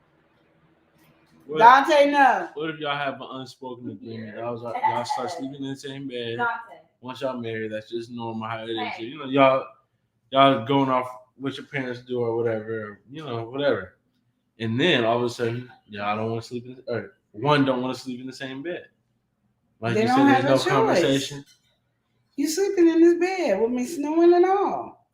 What, Dante, no. What if y'all have an unspoken agreement? Y'all start sleeping in the same bed. Dante. Once y'all married, that's just normal how it is. So, you know, y'all going off what your parents do or whatever, you know, whatever. And then all of a sudden, y'all don't want to sleep or one don't want to sleep in the same bed. Like they you don't said, have there's a no choice. conversation. You sleeping in this bed with me snoring and all.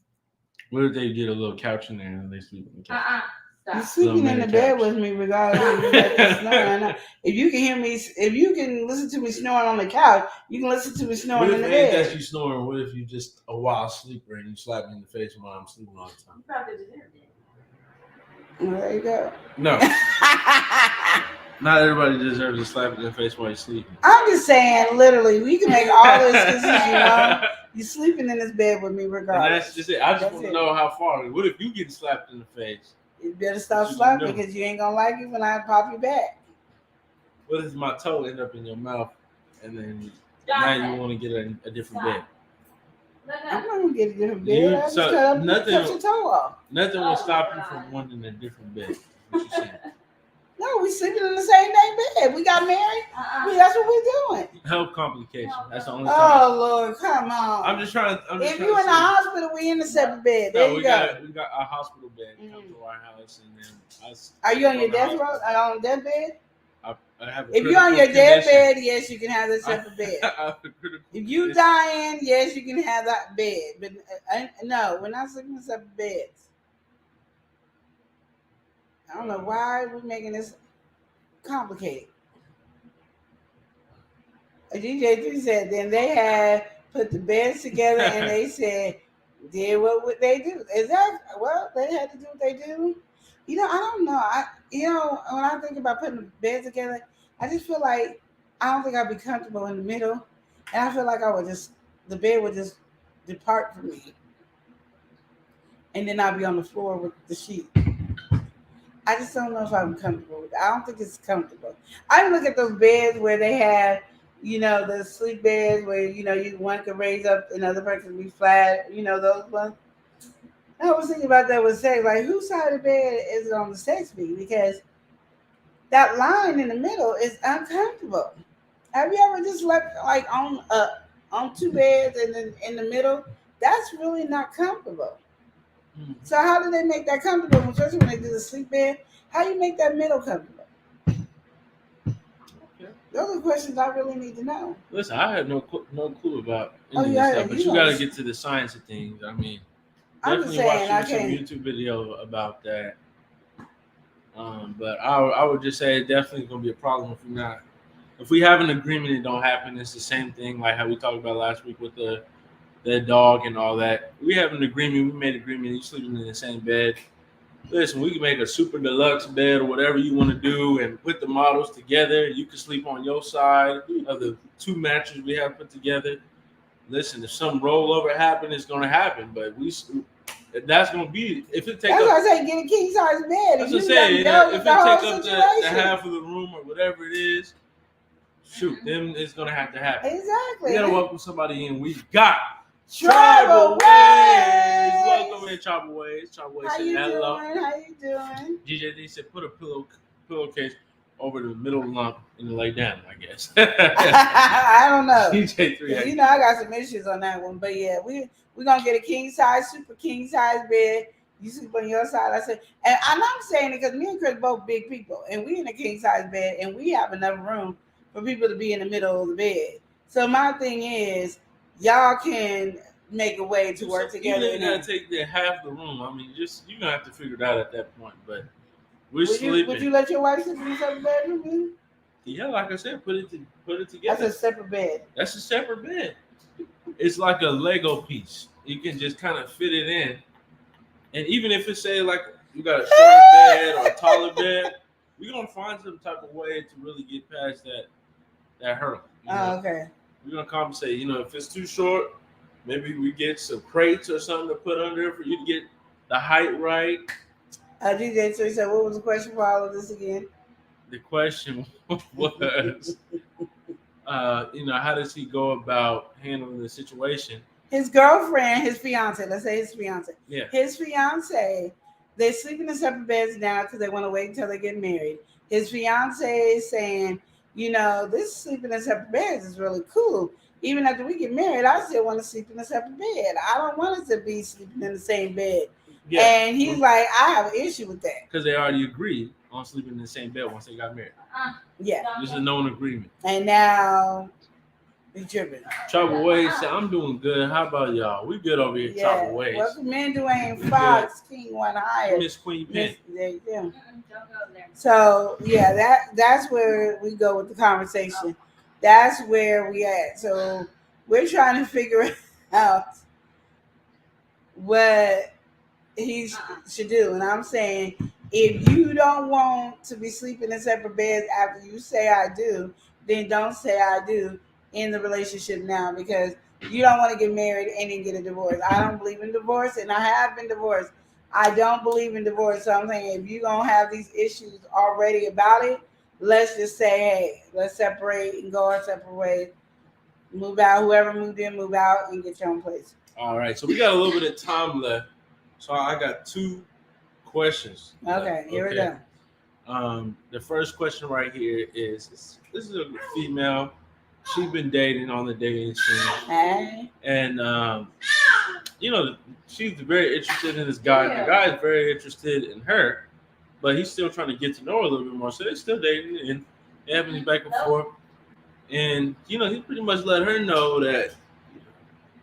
What if they get a little couch in there and they sleep in the couch? Stop. You sleeping in the bed with me regardless of if you got snoring. If you can hear me, if you can listen to me snoring on the couch, you can listen to me snoring in the bed. What if that's you snoring? What if you just a wild sleeper and you slap me in the face while I'm sleeping all the time? You probably deserve it. Well, there you go. No. Not everybody deserves a slap in the face while you're sleeping. I'm just saying, literally, we can make all the excuses, you know. You're sleeping in this bed with me regardless. And that's just it. I just want to know how far. What if you get slapped in the face? You better stop slapping because you ain't going to like it when I pop you back. What if my toe end up in your mouth and then now you want to get a different bed? I'm not going to get a different bed. I just cut your toe off. Nothing will stop you from wanting a different bed. What you saying? No, we sleeping in the same dang bed. We got married. That's what we're doing. Health complication. That's the only time. Oh Lord, come on. I'm just trying. If you in the hospital, we in the separate bed. There we got a hospital bed come to our house, and then Are you on your death row? On death bed? I have. If you're on your death bed, yes, you can have the separate bed. If you dying, yes, you can have that bed. But no, we're not sleeping in separate beds. I don't know why we're making this complicated. DJ3 said then they had put the beds together and they said, did what would they do? Is that well, they had to do what they do? You know, I don't know. When I think about putting the beds together, I just feel like I don't think I'd be comfortable in the middle. And I feel like the bed would just depart from me. And then I'd be on the floor with the sheet. I just don't know if I'm comfortable with it. I don't think it's comfortable. I look at those beds where they have, the sleep beds where, one can raise up, another person can be flat, those ones. I was thinking about that with sex. Like, whose side of the bed is it on the sex be? Because that line in the middle is uncomfortable. Have you ever just slept like on two beds and then in the middle? That's really not comfortable. So how do they make that comfortable? Especially when they do the sleep bed, how do you make that middle comfortable? Okay. Those are questions I really need to know. Listen, I have no clue about any of this stuff, but you got to get to the science of things. I mean, definitely watch some YouTube video about that. But I would just say it's definitely going to be a problem if we have an agreement and don't happen. It's the same thing like how we talked about last week with the dog and all that. We have an agreement. We made an agreement. You sleeping in the same bed. Listen, we can make a super deluxe bed or whatever you want to do and put the models together. You can sleep on your side of the two mattresses we have put together. Listen, if some rollover happen, it's going to happen. But that's going to be if it takes. That's why I say get a king size bed. That's what I'm saying. If it takes up the half of the room or whatever it is, shoot, then it's going to have to happen. Exactly. We got to welcome somebody in. We got Tribal Ways. Welcome in, Tribal Ways. Tribal Ways said hello. How you doing? DJ said put a pillowcase over the middle lump and lay down, I guess. I don't know. DJ3. I got some issues on that one. But yeah, we're gonna get a king size, super king size bed. You sleep on your side. I said, and I'm not saying it because me and Chris both big people, and we in a king size bed, and we have enough room for people to be in the middle of the bed. So my thing is, y'all can make a way to work together. Even if you gotta take the half the room, I mean, you're gonna have to figure it out at that point. But we're sleeping. Would you let your wife sleep in a separate bedroom? Yeah, like I said, put it together. That's a separate bed. That's a separate bed. It's like a Lego piece. You can just kind of fit it in, and even if it say like you got a shorter bed or a taller bed, we're gonna find some type of way to really get past that hurdle. Okay. We're gonna compensate. If it's too short, maybe we get some crates or something to put under for you to get the height right. DJ, so he said, what was the question for all of this again? The question was, how does he go about handling the situation? His girlfriend, his fiance, let's say his fiance. Yeah. His fiance, they're sleeping in separate beds now because they want to wait until they get married. His fiance is saying, this sleeping in separate beds is really cool. Even after we get married, I still want to sleep in a separate bed. I don't want us to be sleeping in the same bed. Yeah. And he's like, I have an issue with that. Because they already agreed on sleeping in the same bed once they got married. Yeah. This is a known agreement. And now he's tripping. 𝒮𝒶𝓁𝓈s said, I'm doing good. How about y'all? We good over here, 𝒮𝒶𝓁𝓈s. Welcome in, Dwayne Fox, King One Higher. Miss Queen Pen. Yeah. So, yeah, that's where we go with the conversation. That's where we at. So we're trying to figure out what he should do. And I'm saying, if you don't want to be sleeping in separate beds after you say I do, then don't say I do in the relationship now, because you don't want to get married and then get a divorce. I don't believe in divorce, and I have been divorced. I don't believe in divorce. So I'm saying, if you're going to have these issues already about it, let's just say, hey, let's separate and go our separate ways. Move out. Whoever moved in, move out and get your own place. All right. So we got a little bit of time left. So I got 2 questions. Okay, here we go. The first question right here is, this is a female. She's been dating on the dating scene. Hey. And, she's very interested in this guy. Yeah. The guy is very interested in her, but he's still trying to get to know her a little bit more. So they're still dating and having back and forth. And, he pretty much let her know that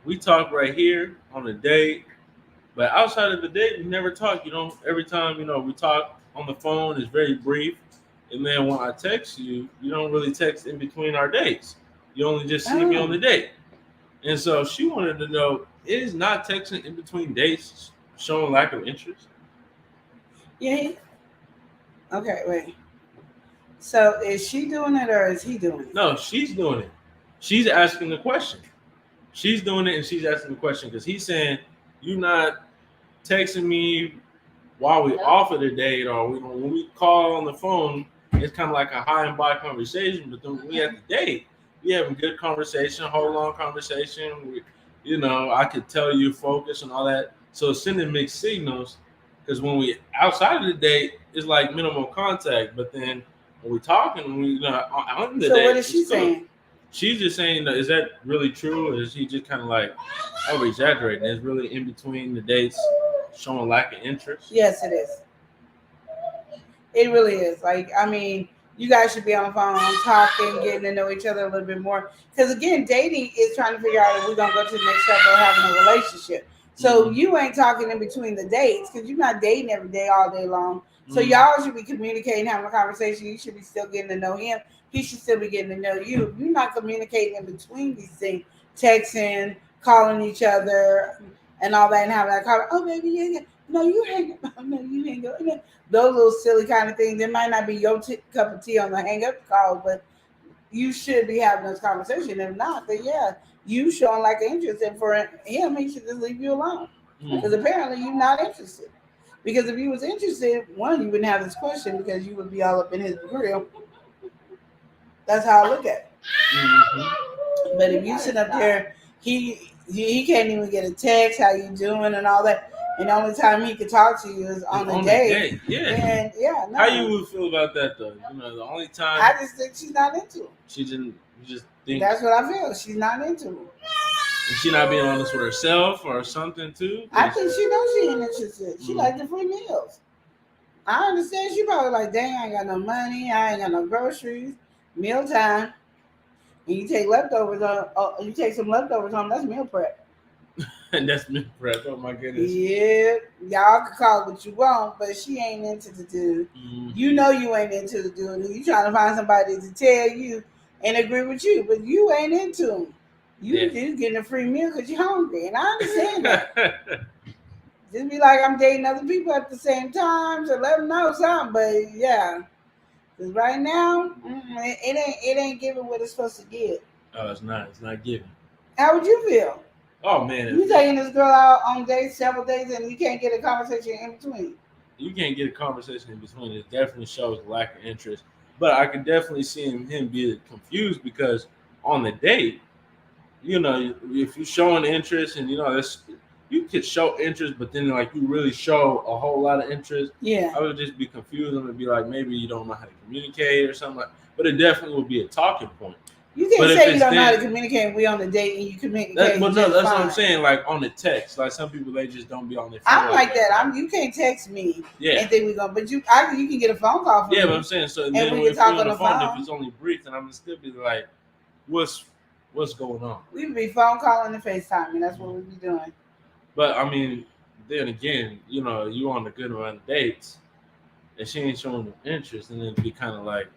we talk right here on a date. But outside of the date, we never talk. Every time, we talk on the phone, it's very brief. And then when I text you, you don't really text in between our dates. You only just see me on the date. And so she wanted to know, is not texting in between dates showing lack of interest? Yeah. Okay, wait. So is she doing it or is he doing it? No, she's doing it. She's asking the question. She's doing it and she's asking the question because he's saying, you're not texting me while we off of the date, or when we call on the phone, it's kind of like a high and by conversation. But then when we at the date, we having good conversation, whole long conversation. I could tell you focus and all that. So it's sending mixed signals because when we outside of the date, it's like minimal contact. But then when we talking, on the date. So what is she saying? She's just saying, is that really true? Or is she just kind of like over exaggerating? It's really in between the dates showing lack of interest? Yes, it is. It really is. You guys should be on the phone talking, getting to know each other a little bit more. Because again, dating is trying to figure out if we're going to go to the next step of having a relationship. So you ain't talking in between the dates because you're not dating every day all day long. So y'all should be communicating, having a conversation. You should be still getting to know him. He should still be getting to know you. If you're not communicating in between these things, texting, calling each other, and all that, and having that call. Oh, baby, yeah. No, you hang up. No, you hang up. Those little silly kind of things. It might not be your cup of tea on the hang up call, but you should be having those conversations. If not, then yeah, you showing like an interest. And for him, he should just leave you alone. Because apparently you're not interested. Because if you was interested, one, you wouldn't have this question because you would be all up in his grill. That's how I look at it. Mm-hmm. But if you sit up there, he can't even get a text, how you doing and all that. And the only time he can talk to you is on the date. Yeah. And no. How you would feel about that though? The only time I just think she's not into him. She didn't. You just think that's what I feel. She's not into him. Is she not being honest with herself or something too? I think she knows she ain't interested. She like the free meals. I understand. She probably like, dang, I ain't got no money. I ain't got no groceries. Mealtime. And you take leftovers on. You take some leftovers home. That's meal prep. And that's me prep. Oh my goodness. Yeah, y'all can call it what you want, but she ain't into the dude. You know you ain't into the dude. You trying to find somebody to tell you and agree with you, but you ain't into him. You just getting a free meal because you're hungry, and I understand that. Just be like, I'm dating other people at the same time, so let them know something. But yeah, because right now, it ain't giving what it's supposed to give. Oh, it's not. It's not giving. How would you feel? Oh man, You taking this girl out on dates, several days, and you can't get a conversation in between. You can't get a conversation in between. It definitely shows a lack of interest. But I could definitely see him be confused because on the date, you know, if you're showing interest and you could show interest, but then like you really show a whole lot of interest. Yeah, I would just be confused and be like, maybe you don't know how to communicate or something like. But it definitely would be a talking point. You can't say you don't know how to communicate. We on the date and you communicate. That's what I'm saying. Like on the text, like some people they just don't be on their phone. I'm like that. You can't text me. And think we gonna. But you can get a phone call from me. But I'm saying so. And then we when can talk on the phone. If it's only brief, then I'm gonna still be like, what's going on? We would be phone calling and FaceTime, and that's what we be doing. But I mean, then again, you on a good amount of dates, and she ain't showing no interest, and then it'd be kind of like.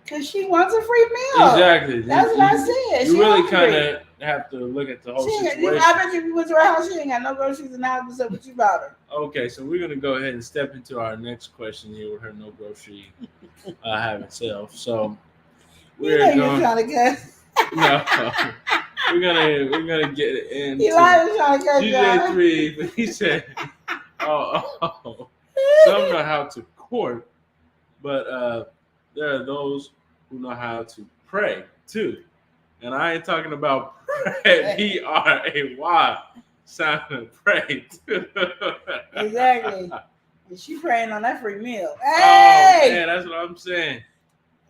Because she wants a free meal. Exactly. That's what I said. You really kind of have to look at the whole situation. I bet you if you went to her house, she ain't got no groceries in the house. What's up with you about her? Okay, so we're going to go ahead and step into our next question here with her no grocery having self. So we're going trying to guess. No. We're gonna get into Eli was trying to guess. DJ3, but he said, some know how to court, but there are those who know how to pray too. And I ain't talking about pray, P-R-A-Y, sound of pray too. Exactly. And she praying on that free meal. Hey! Oh, man, that's what I'm saying.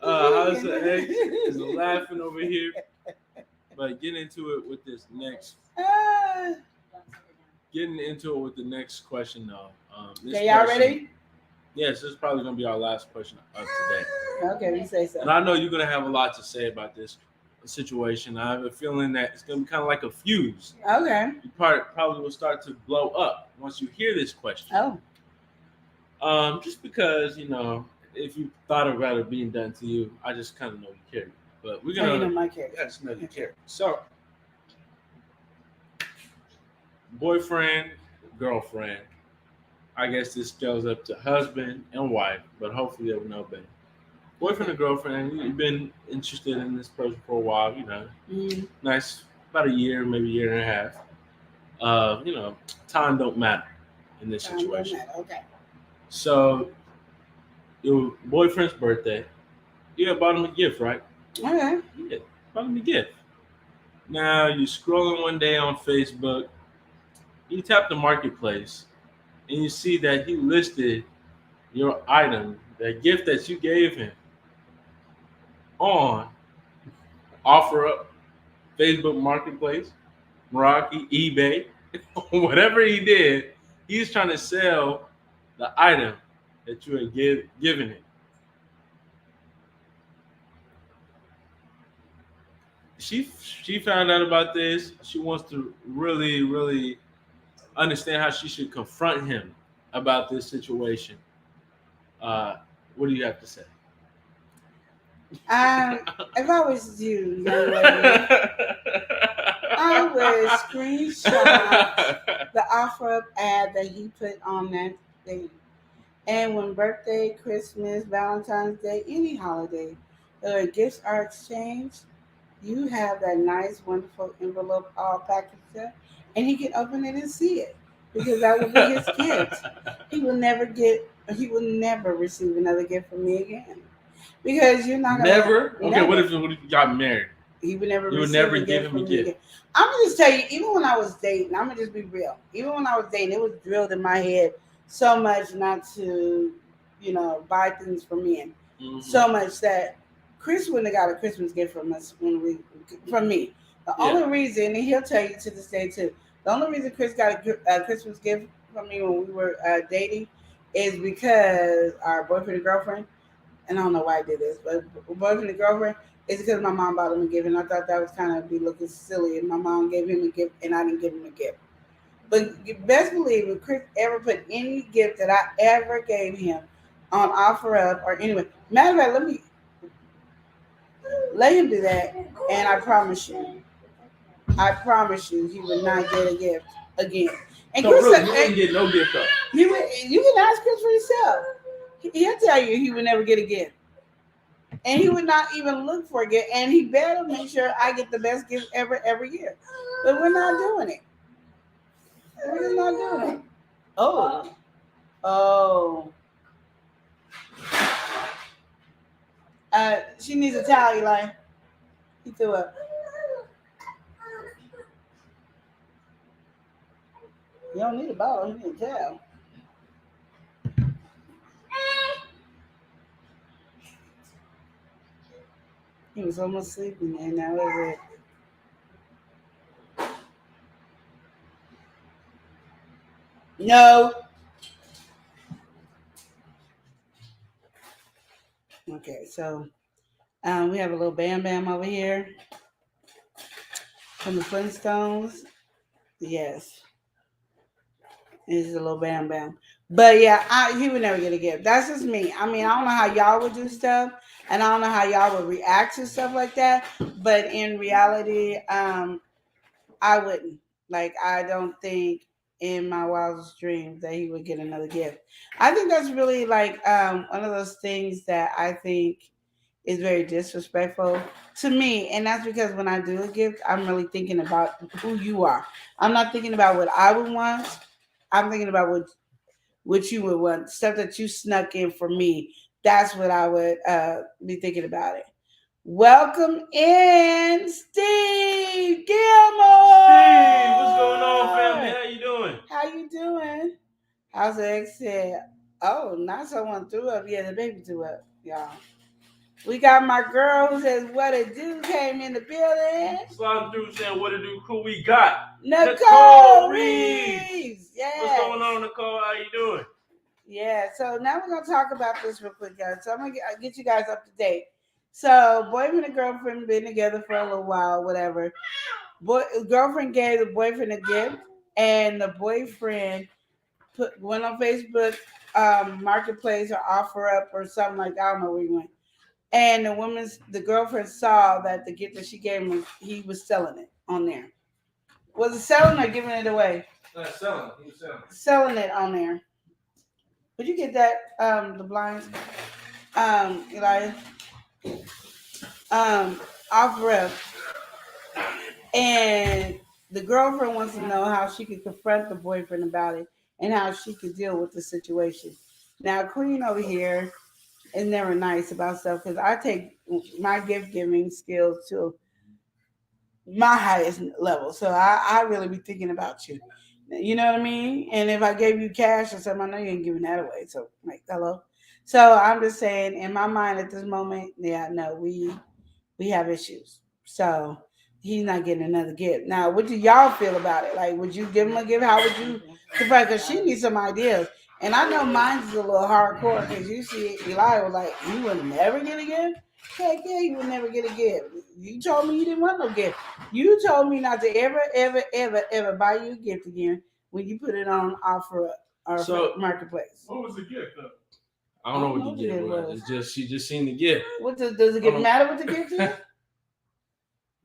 How's the egg is laughing over here. But getting into it with this next question though. Okay, y'all ready? Yes, this is probably gonna be our last question of today. Okay, you say so. And I know you're gonna have a lot to say about this situation. I have a feeling that it's gonna be kind of like a fuse. Okay. You probably will start to blow up once you hear this question. Oh. Just because if you thought about it being done to you, I just kind of know you care. But we're gonna. You know my character. I just know you care. So, boyfriend, girlfriend. I guess this goes up to husband and wife, but hopefully they'll know better. Boyfriend and girlfriend, you've been interested in this person for a while, Nice, about a year, maybe a year and a half. Time don't matter in this situation. Okay. So, your boyfriend's birthday, you bought him a gift, right? Okay. Yeah, bought him a gift. Now, you're scrolling one day on Facebook, you tap the marketplace, and you see that he listed your item, the gift that you gave him, on OfferUp, Facebook Marketplace, Meraki, eBay, whatever he did, he's trying to sell the item that you had given him. She found out about this. She wants to really, really understand how she should confront him about this situation. What do you have to say? If I was you, young lady, I would screenshot the OfferUp ad that he put on that thing. And when birthday, Christmas, Valentine's Day, any holiday, gifts are exchanged, you have that nice, wonderful envelope all packaged up, and he can open it and see it because that will be his gift. He will never receive another gift from me again because you're not gonna never. Okay, never. What if you got married? He would never. You would never give him a gift. I'm gonna just tell you, even when I was dating, I'm gonna just be real. Even when I was dating, it was drilled in my head so much not to, buy things for men. Mm-hmm. So much that Chris wouldn't have got a Christmas gift from me. The only reason, and he'll tell you to this day too, the only reason Chris got a Christmas gift from me when we were dating is because our boyfriend and girlfriend, and I don't know why I did this, but boyfriend and girlfriend, It's because my mom bought him a gift, and I thought that was kind of be looking silly. And my mom gave him a gift, and I didn't give him a gift. But you best believe if Chris ever put any gift that I ever gave him on OfferUp or anyway, matter of fact, let him do that, and I promise you, he would not get a gift again. And So Chris, really, you wouldn't get no gift though. you can ask Chris for yourself. He'll tell you he would never get a gift. And he would not even look for a gift. And he better make sure I get the best gift ever every year. But we're not doing it. We're just not doing it. Oh. She needs a towel, Eli. He threw up. You don't need a bottle, you need a towel. He was almost sleeping and that was it. No. Okay, so we have a little Bam Bam over here from the Flintstones. Yes. This is a little Bam Bam. But yeah, he would never get a gift. That's just me. I mean, I don't know how y'all would do stuff, and I don't know how y'all would react to stuff like that. But in reality, I wouldn't. Like, I don't think in my wildest dreams that he would get another gift. I think that's really like one of those things that I think is very disrespectful to me. And that's because when I do a gift, I'm really thinking about who you are. I'm not thinking about what I would want. I'm thinking about what you would want, stuff that you snuck in for me. That's what I would be thinking about it. Welcome in, Steve Gilmore. Steve, what's going on, family? How you doing? How you doing? How's the exit? Oh, not someone threw up. Yeah, the baby threw up, y'all. We got my girl who says, what a do came in the building. Slide through saying, what a do crew we got. Nicole Reeves. Yeah. What's going on, Nicole? How you doing? Yeah, so now we're going to talk about this real quick, guys. So I'm going to get you guys up to date. So boyfriend and girlfriend been together for a little while, whatever. Girlfriend gave the boyfriend a gift, and the boyfriend went on Facebook Marketplace or OfferUp or something like that. I don't know where he went. And the girlfriend saw that the gift that she gave him, he was selling it on there. Was it selling or giving it away? Selling. He was selling. Selling it on there. Would you get that, the blinds? Elijah? OfferUp. And the girlfriend wants to know how she could confront the boyfriend about it and how she could deal with the situation. Now, Queen over here is never nice about stuff because I take my gift giving skills to my highest level. So I really be thinking about you. You know what I mean? And if I gave you cash or something, I know you ain't giving that away. So, like, hello. So I'm just saying, in my mind at this moment, no, we have issues. So he's not getting another gift. Now, what do y'all feel about it? Like, would you give him a gift? How would you? Because she needs some ideas. And I know mine's a little hardcore because you see Eli was like, you would never get a gift? Heck yeah, you would never get a gift. You told me you didn't want no gift. You told me not to ever buy you a gift again when you put it on OfferUp or Marketplace. What was the gift though? I don't know what the gift was. It's just she just seen the gift. What does it matter what the gift is?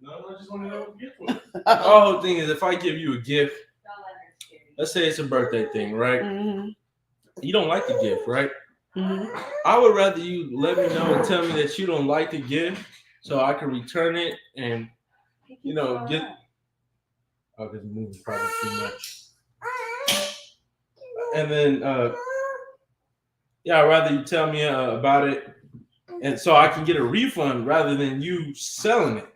No, I just want to know what the gift was. The whole thing is if I give you a gift, let's say it's a birthday thing, right? Mm-hmm. You don't like the gift, right? Mm-hmm. I would rather you let me know and tell me that you don't like the gift so I can return it and, get... Oh, because moving probably too much. And then, I'd rather you tell me about it and so I can get a refund rather than you selling it.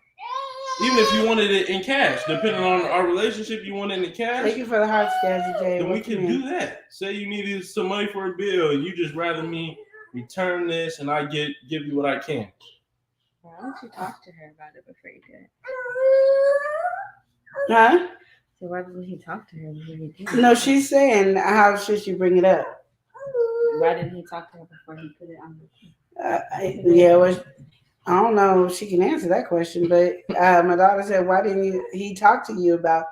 Even if you wanted it in cash, depending on our relationship, you want it in cash. Thank you for the hearts, Jazzy J. Then we can do that. Say you needed some money for a bill, and you just rather me return this, and I give you what I can. Why don't you talk to her about it before you do it? Huh? So why didn't he talk to her before you do it? No, she's saying how should she bring it up? Why didn't he talk to her before he put it on the I don't know if she can answer that question, but my daughter said, "Why didn't he talk to you about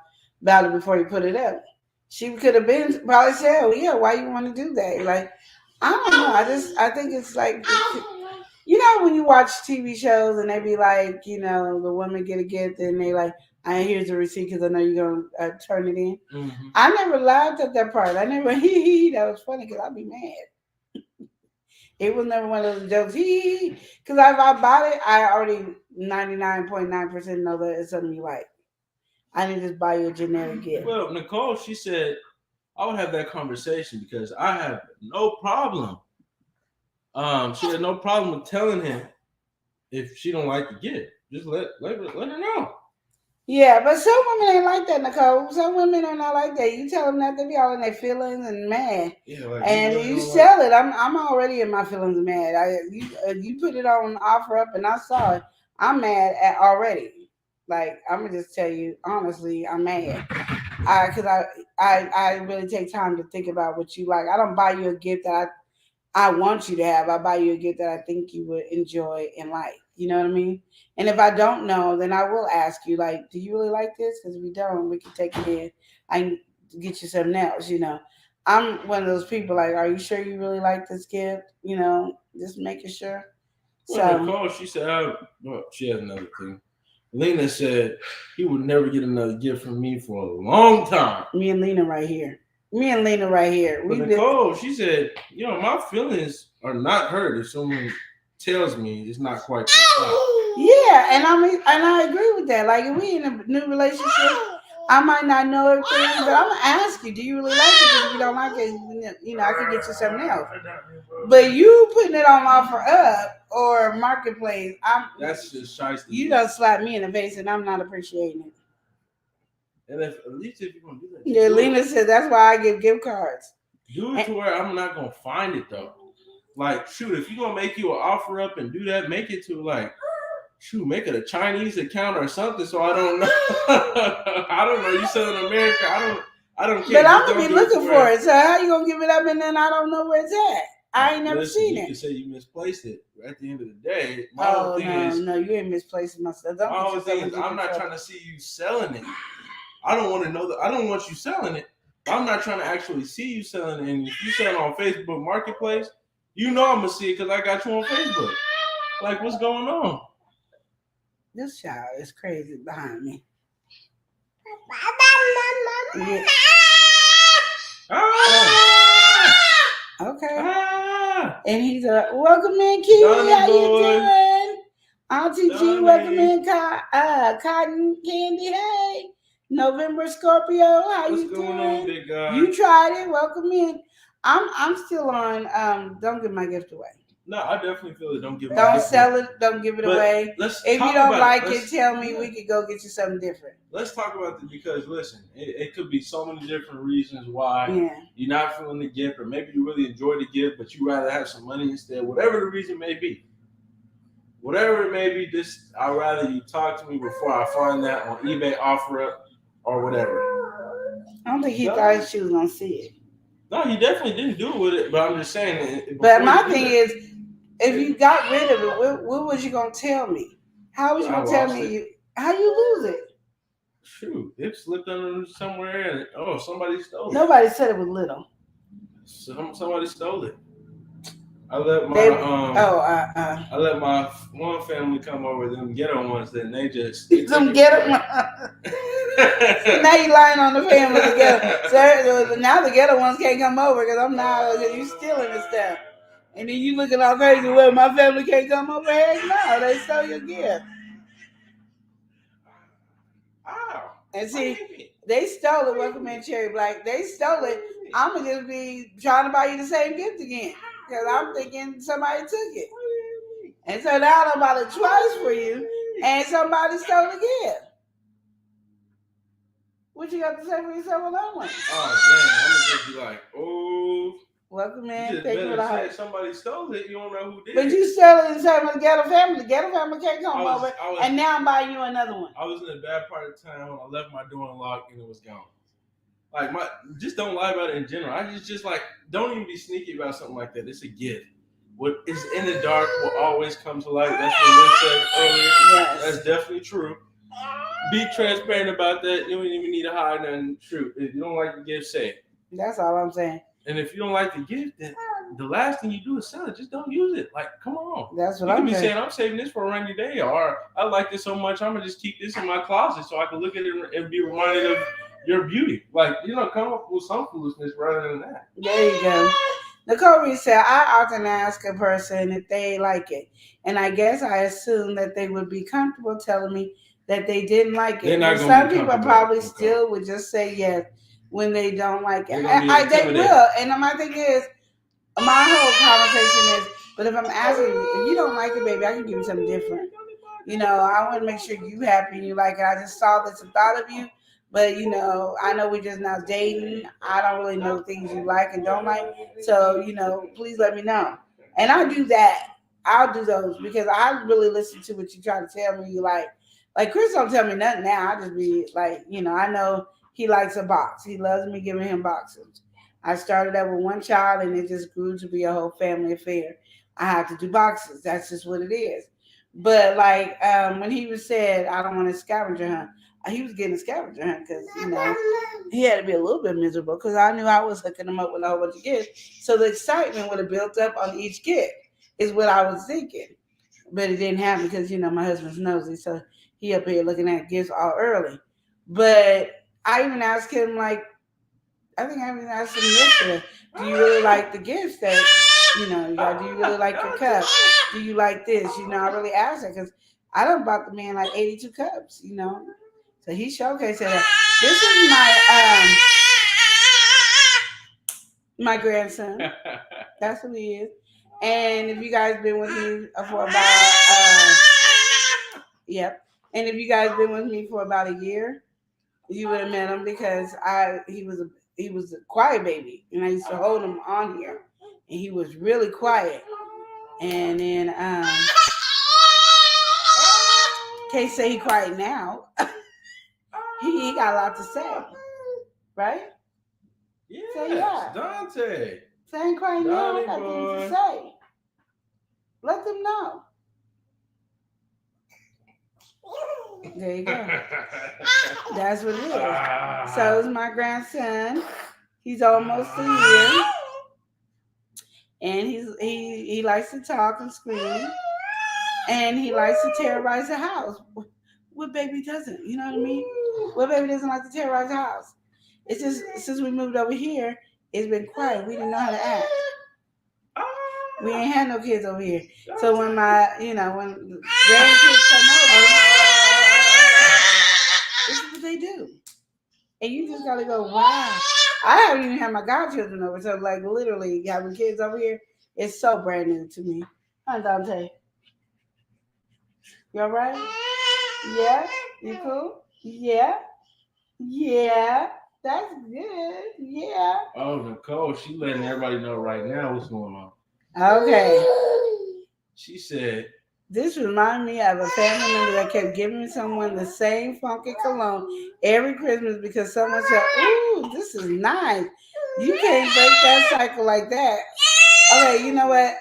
it before you put it up?" She could have been probably said, "Oh yeah, why you want to do that?" Like, I don't know. I think it's like, you know, when you watch TV shows and they be like, you know, the women get a gift and they like, "I here's the receipt because I know you're gonna turn it in." Mm-hmm. I never laughed at that part. I never that was funny because I'd be mad. It was never one of those jokes. Because if I bought it, I already 99.9% know that it's something you like. I didn't just buy you a generic gift. Well, Nicole, she said I would have that conversation because I have no problem. She had no problem with telling him if she don't like the gift. Just let her know. Yeah, but some women ain't like that, Nicole. Some women are not like that. You tell them that, they be all in their feelings and mad. Yeah, like, and you sell it. I'm already in my feelings and mad. You put it on offer up and I saw it. I'm mad at already. Like, I'm gonna just tell you honestly, I'm mad. I really take time to think about what you like. I don't buy you a gift that I want you to have. I buy you a gift that I think you would enjoy and like. You know what I mean? And if I don't know, then I will ask you, like, do you really like this? Because if you don't, we can take it in. I can get you something else, you know. I'm one of those people, like, are you sure you really like this gift? You know, just making sure. Well, Nicole, she said, well, she has another thing. Lena said he would never get another gift from me for a long time. Me and Lena right here. But Nicole, she said, you know, my feelings are not hurt if someone tells me it's not quite the time. Yeah, and I agree with that. Like, if we in a new relationship, I might not know everything, but I'm gonna ask you, do you really like it? Because if you don't like it, you know, I can get you something else. But you putting it on offer up or marketplace, that's just shiesty. You don't slap me in the face, and I'm not appreciating it. And at least if you're gonna do that, yeah, Lena said that's why I give gift cards. Do it to where I'm not gonna find it though. Like, shoot, if you're gonna make you an offer up and do that, make it to like, shoot, make it a Chinese account or something. So I don't know. I don't know. You said in America, I don't care. But I'm gonna be looking for it. So how you gonna give it up and then I don't know where it's at? I ain't never seen it. You can say you misplaced it. At the end of the day, no, you ain't misplacing my stuff. My whole thing is, I'm not trying to see you selling it. I don't want to know that. I don't want you selling it. I'm not trying to actually see you selling it. And if you sell it on Facebook Marketplace, you know I'm gonna see it because I got you on Facebook. Like, what's going on? This child is crazy behind me. Yeah. Okay. And he's welcome in, Kiwi. How you doing? Auntie G, welcome in, Cotton Candy. Hey, November Scorpio. How you doing? Going on, big guy? You tried it. Welcome in. I'm still on. Don't give my gift away. No, I definitely feel it. Don't give it away. Don't sell it. Don't give it away. If you don't like it, tell me. We could go get you something different. Let's talk about this because, listen, it could be so many different reasons why you're not feeling the gift, or maybe you really enjoy the gift, but you rather have some money instead. Whatever the reason may be. Whatever it may be, I'd rather you talk to me before I find that on eBay offer up or whatever. I don't think he thought she was going to see it. No, he definitely didn't do it with it, but I'm just saying. But my thing is, if you got rid of it, what was you going to tell me? How was you going to tell me? How you lose it? Shoot, it slipped under somewhere and, somebody stole it. Nobody said it was little. Somebody stole it. I let my I let my one family come over, them ghetto ones, then they just some ghetto ones. So now you lying on the family together. So now the ghetto ones can't come over because you stealing this stuff. And then you looking all crazy. Well, my family can't come over. Heck no, they stole your gift. And see, they stole it. Welcome in, Cherry Black. They stole it. I'm gonna just be trying to buy you the same gift again. Because I'm thinking somebody took it. And so now I'm about it twice for you, and somebody stole the gift. What you got to say for yourself on that one? Oh, man, I'm going to just be like, welcome in. You just better say somebody stole it. You don't know who did it. But you stole it in some of the ghetto family. The ghetto family can't come over, and now I'm buying you another one. I was in a bad part of town. I left my door unlocked, and it was gone. Like, just don't lie about it in general. I just like, don't even be sneaky about something like that. It's a gift. what is in the dark will always come to light. That's what Liz said earlier. Yes. That's definitely true. Be transparent about that. You don't even need to hide nothing. True. If you don't like the gift, say it. That's all I'm saying. And if you don't like the gift, then the last thing you do is sell it. Just don't use it. Like, come on. That's what you I'm can be saying. I'm saving this for a rainy day, or I like this so much, I'm gonna just keep this in my closet so I can look at it and be reminded of your beauty. Like, come up with some foolishness rather than that. There you go. Nicole Reed said, I often ask a person if they like it. And I guess I assume that they would be comfortable telling me that they didn't like it. But some people probably still would just say yes when they don't like it. They will. And my thing is, my whole conversation is, but if I'm asking you, if you don't like it, baby, I can give you something different. I want to make sure you happy and you like it. I just saw this and thought of you. But, I know we're just now dating. I don't really know things you like and don't like. So, please let me know. And I'll do that. I'll do those because I really listen to what you try to tell me you like. Like, Chris don't tell me nothing now. I just be like, I know he likes a box. He loves me giving him boxes. I started out with one child and it just grew to be a whole family affair. I have to do boxes. That's just what it is. But, like, when he was said, I don't want a scavenger hunt. He was getting a scavenger hunt because, he had to be a little bit miserable because I knew I was hooking him up with a whole bunch of gifts. So the excitement would have built up on each gift is what I was thinking. But it didn't happen because, my husband's nosy. So he up here looking at gifts all early. But I even asked him, like, I think I even asked him yesterday, do you really like the gifts that, do you really like your cup? Do you like this? I really asked her because I done bought the man like 82 cups, So he showcased that. This is my grandson. That's who he is. And if you guys been with me for about And if you guys been with me for about a year, you would have met him because he was a quiet baby, and I used to hold him on here, and he was really quiet. And then can't say he quiet now. He got a lot to say, right? Yeah, so, Dante. Saying quiet now, I got things to say. Let them know. There you go. That's what it is. So it's my grandson. He's almost a year, and he likes to talk and scream, and he likes to terrorize the house. What baby doesn't? You know what I mean? What baby doesn't like to terrorize the house? It's just since we moved over here, it's been quiet. We didn't know how to act. We ain't had no kids over here. So when when grandkids come over, this is what they do. And you just gotta go, wow. I haven't even had my godchildren over. So like literally having kids over here is so brand new to me. Hi, Dante. You all right? Yeah? You cool? Yeah? Yeah. That's good. Yeah. Oh, Nicole, she letting everybody know right now what's going on. Okay. She said, this reminded me of a family member that kept giving someone the same funky cologne every Christmas because someone said, ooh, this is nice. You can't break that cycle like that. Okay, you know what?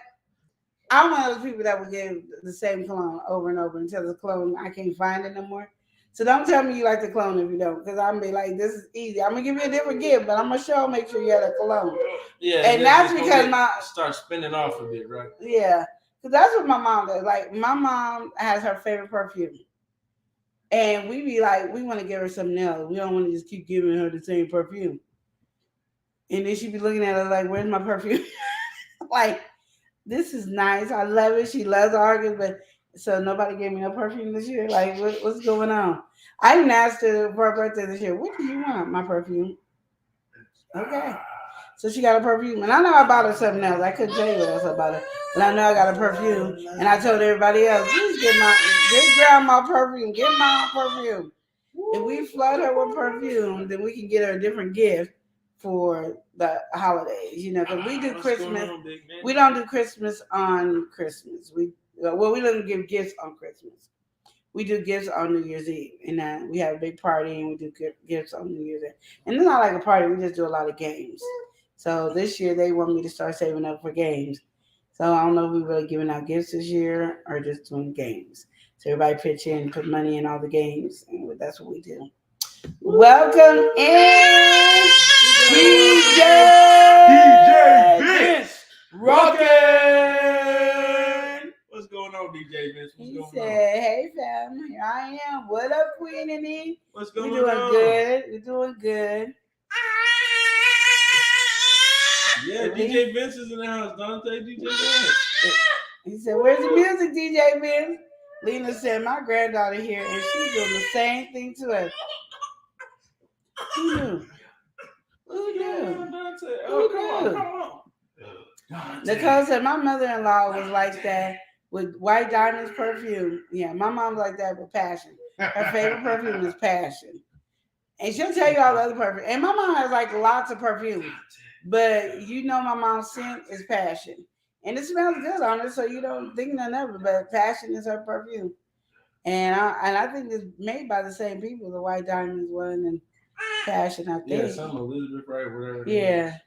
I'm one of those people that will give the same cologne over and over until the cologne, I can't find it no more. So don't tell me you like the cologne if you don't, because I'm be like, this is easy. I'm gonna give you a different gift, but I'm gonna make sure you have a cologne. Yeah, and that's because start spinning off a bit, right? Yeah, because that's what my mom does. Like my mom has her favorite perfume, and we be like, we want to give her something else. We don't want to just keep giving her the same perfume. And then she be looking at her like, where's my perfume? Like, this is nice. I love it. She loves Argus, but. So nobody gave me no perfume this year. Like, what's going on? I didn't ask her for her birthday this year. What do you want? My perfume. Okay. So she got a perfume. And I know I bought her something else. I couldn't tell you what else I bought her. But I know I got a perfume. And I told everybody else, please get grandma perfume. Get my perfume. If we flood her with perfume, then we can get her a different gift for the holidays. Because we do Christmas. We don't do Christmas on Christmas. We don't give gifts on Christmas. We do gifts on New Year's Eve. And we have a big party and we do gifts on New Year's Eve. And it's not like a party. We just do a lot of games. So this year they want me to start saving up for games. So I don't know if we're really giving out gifts this year or just doing games. So everybody pitch in, put money in all the games, and that's what we do. Welcome in, DJ Vince Rockin'. What's going on, DJ Vince? What's He going said, on? "Hey fam, here I am. What up, Queen and E? What's We're going doing on? good. We're doing good." Yeah, DJ Vince is in the house. Dante, DJ Vince. He said, "Where's the music, DJ Vince?" Lena said, "My granddaughter here, and she's doing the same thing to us." Who knew? Who knew? Dante. Who Oh, knew? come on. Nicole said, "My mother-in-law was like that with White Diamonds perfume." Yeah, my mom's like that with Passion. Her favorite perfume is Passion. And she'll tell you all the other perfume. And my mom has like lots of perfume. But you know my mom's scent is Passion. And it smells good on her, so you don't think none of it. But Passion is her perfume. And I think it's made by the same people, the White Diamonds one and Passion, I think. Yeah, some Elizabeth Wright, whatever. Yeah.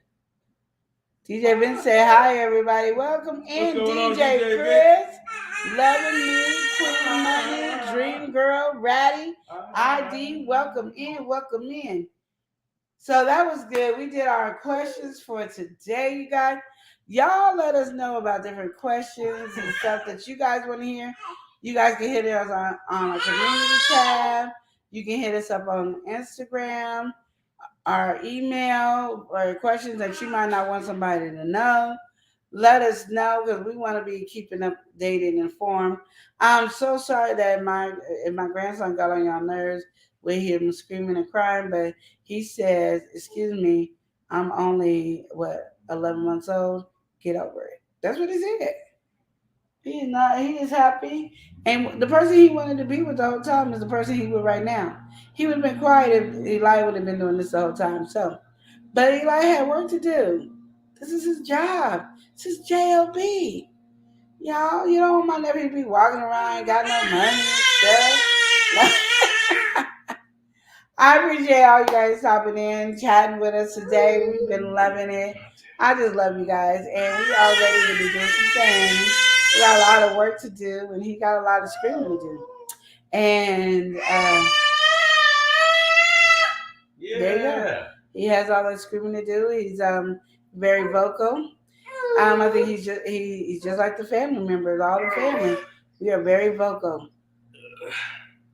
DJ Vince said, "Hi, everybody. Welcome in, on, DJ DJ Chris. Loving me, Queen Money, Dream Girl, Ratty, ID. Welcome in, welcome in." So that was good. We did our questions for today, you guys. Y'all let us know about different questions and stuff that you guys want to hear. You guys can hit us on our community tab. You can hit us up on Instagram, our email, or questions that you might not want somebody to know. Let us know because we want to be keeping updated and informed. I'm so sorry that my grandson got on y'all nerves with him screaming and crying, but he says, "Excuse me, I'm only 11 months old. Get over it." That's what he said. He is not. He is happy, and the person he wanted to be with the whole time is the person he with right now. He would have been quiet if Eli would have been doing this the whole time. So, but Eli had work to do. This is his job. This is JOB. Y'all, you don't want my nephew to be walking around, got no money and stuff. I appreciate all you guys stopping in, chatting with us today. We've been loving it. I just love you guys, and we all ready to be doing some things. We got a lot of work to do, and he got a lot of screaming to do. And there you go. He has all that screaming to do. He's very vocal. I think he's just like the family members, all the family. We are very vocal.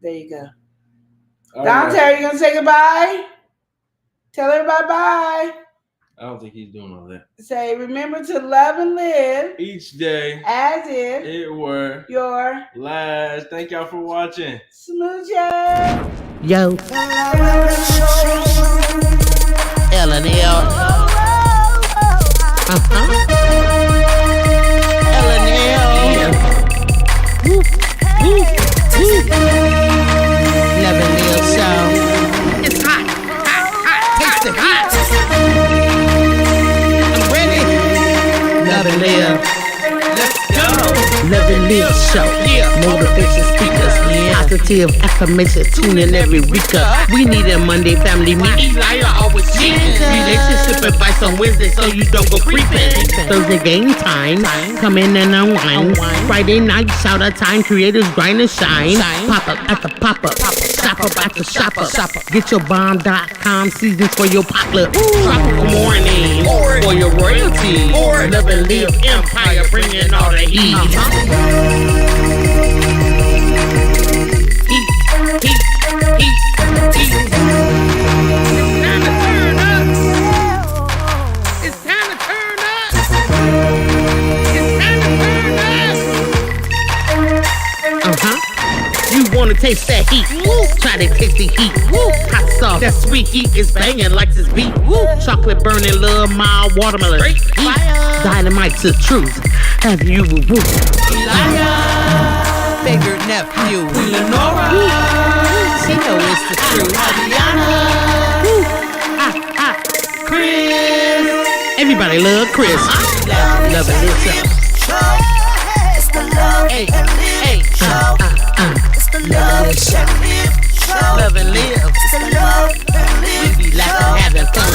There you go. Dante, are you gonna say goodbye? Tell everybody bye. I don't think he's doing all that. Say, remember to love and live each day as if it were your last. Thank y'all for watching. Smooches. Yo. L&L. L&L. Woo. Woo. Woo. Love and live show. It's hot. Hot. Hot. Taste it hot. I'm ready. Love and live. Let's go. Love and live show. Motivation speakers. Positive affirmation. Tune in every week. We need a Monday family meeting. Eli always cheating. Relationship advice on Wednesday so you don't go creeping. Thursday game time. Come in and unwind. Friday night shout out time. Creators grind and shine. Pop up at the pop up. Shop up at the shop up. Get your bomb.com seasons for your potluck. Tropical morning for your royalty. Love and live empire bringing all the heat. Heat. It's time to turn up. You wanna taste that heat? Woo. Try to taste the heat. Woo. Hot sauce. That sweet heat is banging like this beat. Woo. Chocolate burning, love, mild watermelon. Heat. Dynamite's the truth. Have you woo? Favorite nephew, Lenora. She know it's the truth. Chris. Everybody love Chris. Love and live show. It's the love and live show. It's the love and live show. Love and live. It's the love and live We be laughing, having fun.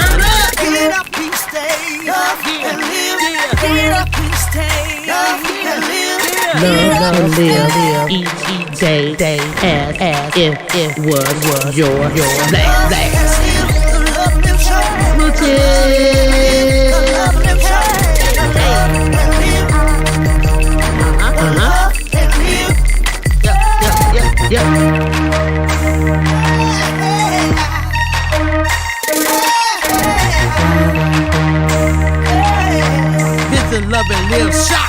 Get up each day. Love and live. Get up and stay. Love and live. Love and live each day as if it was your last. The love and live show. Routine. The love and live show. Love and live. Love and live. Yep. This is Love and Live Shop.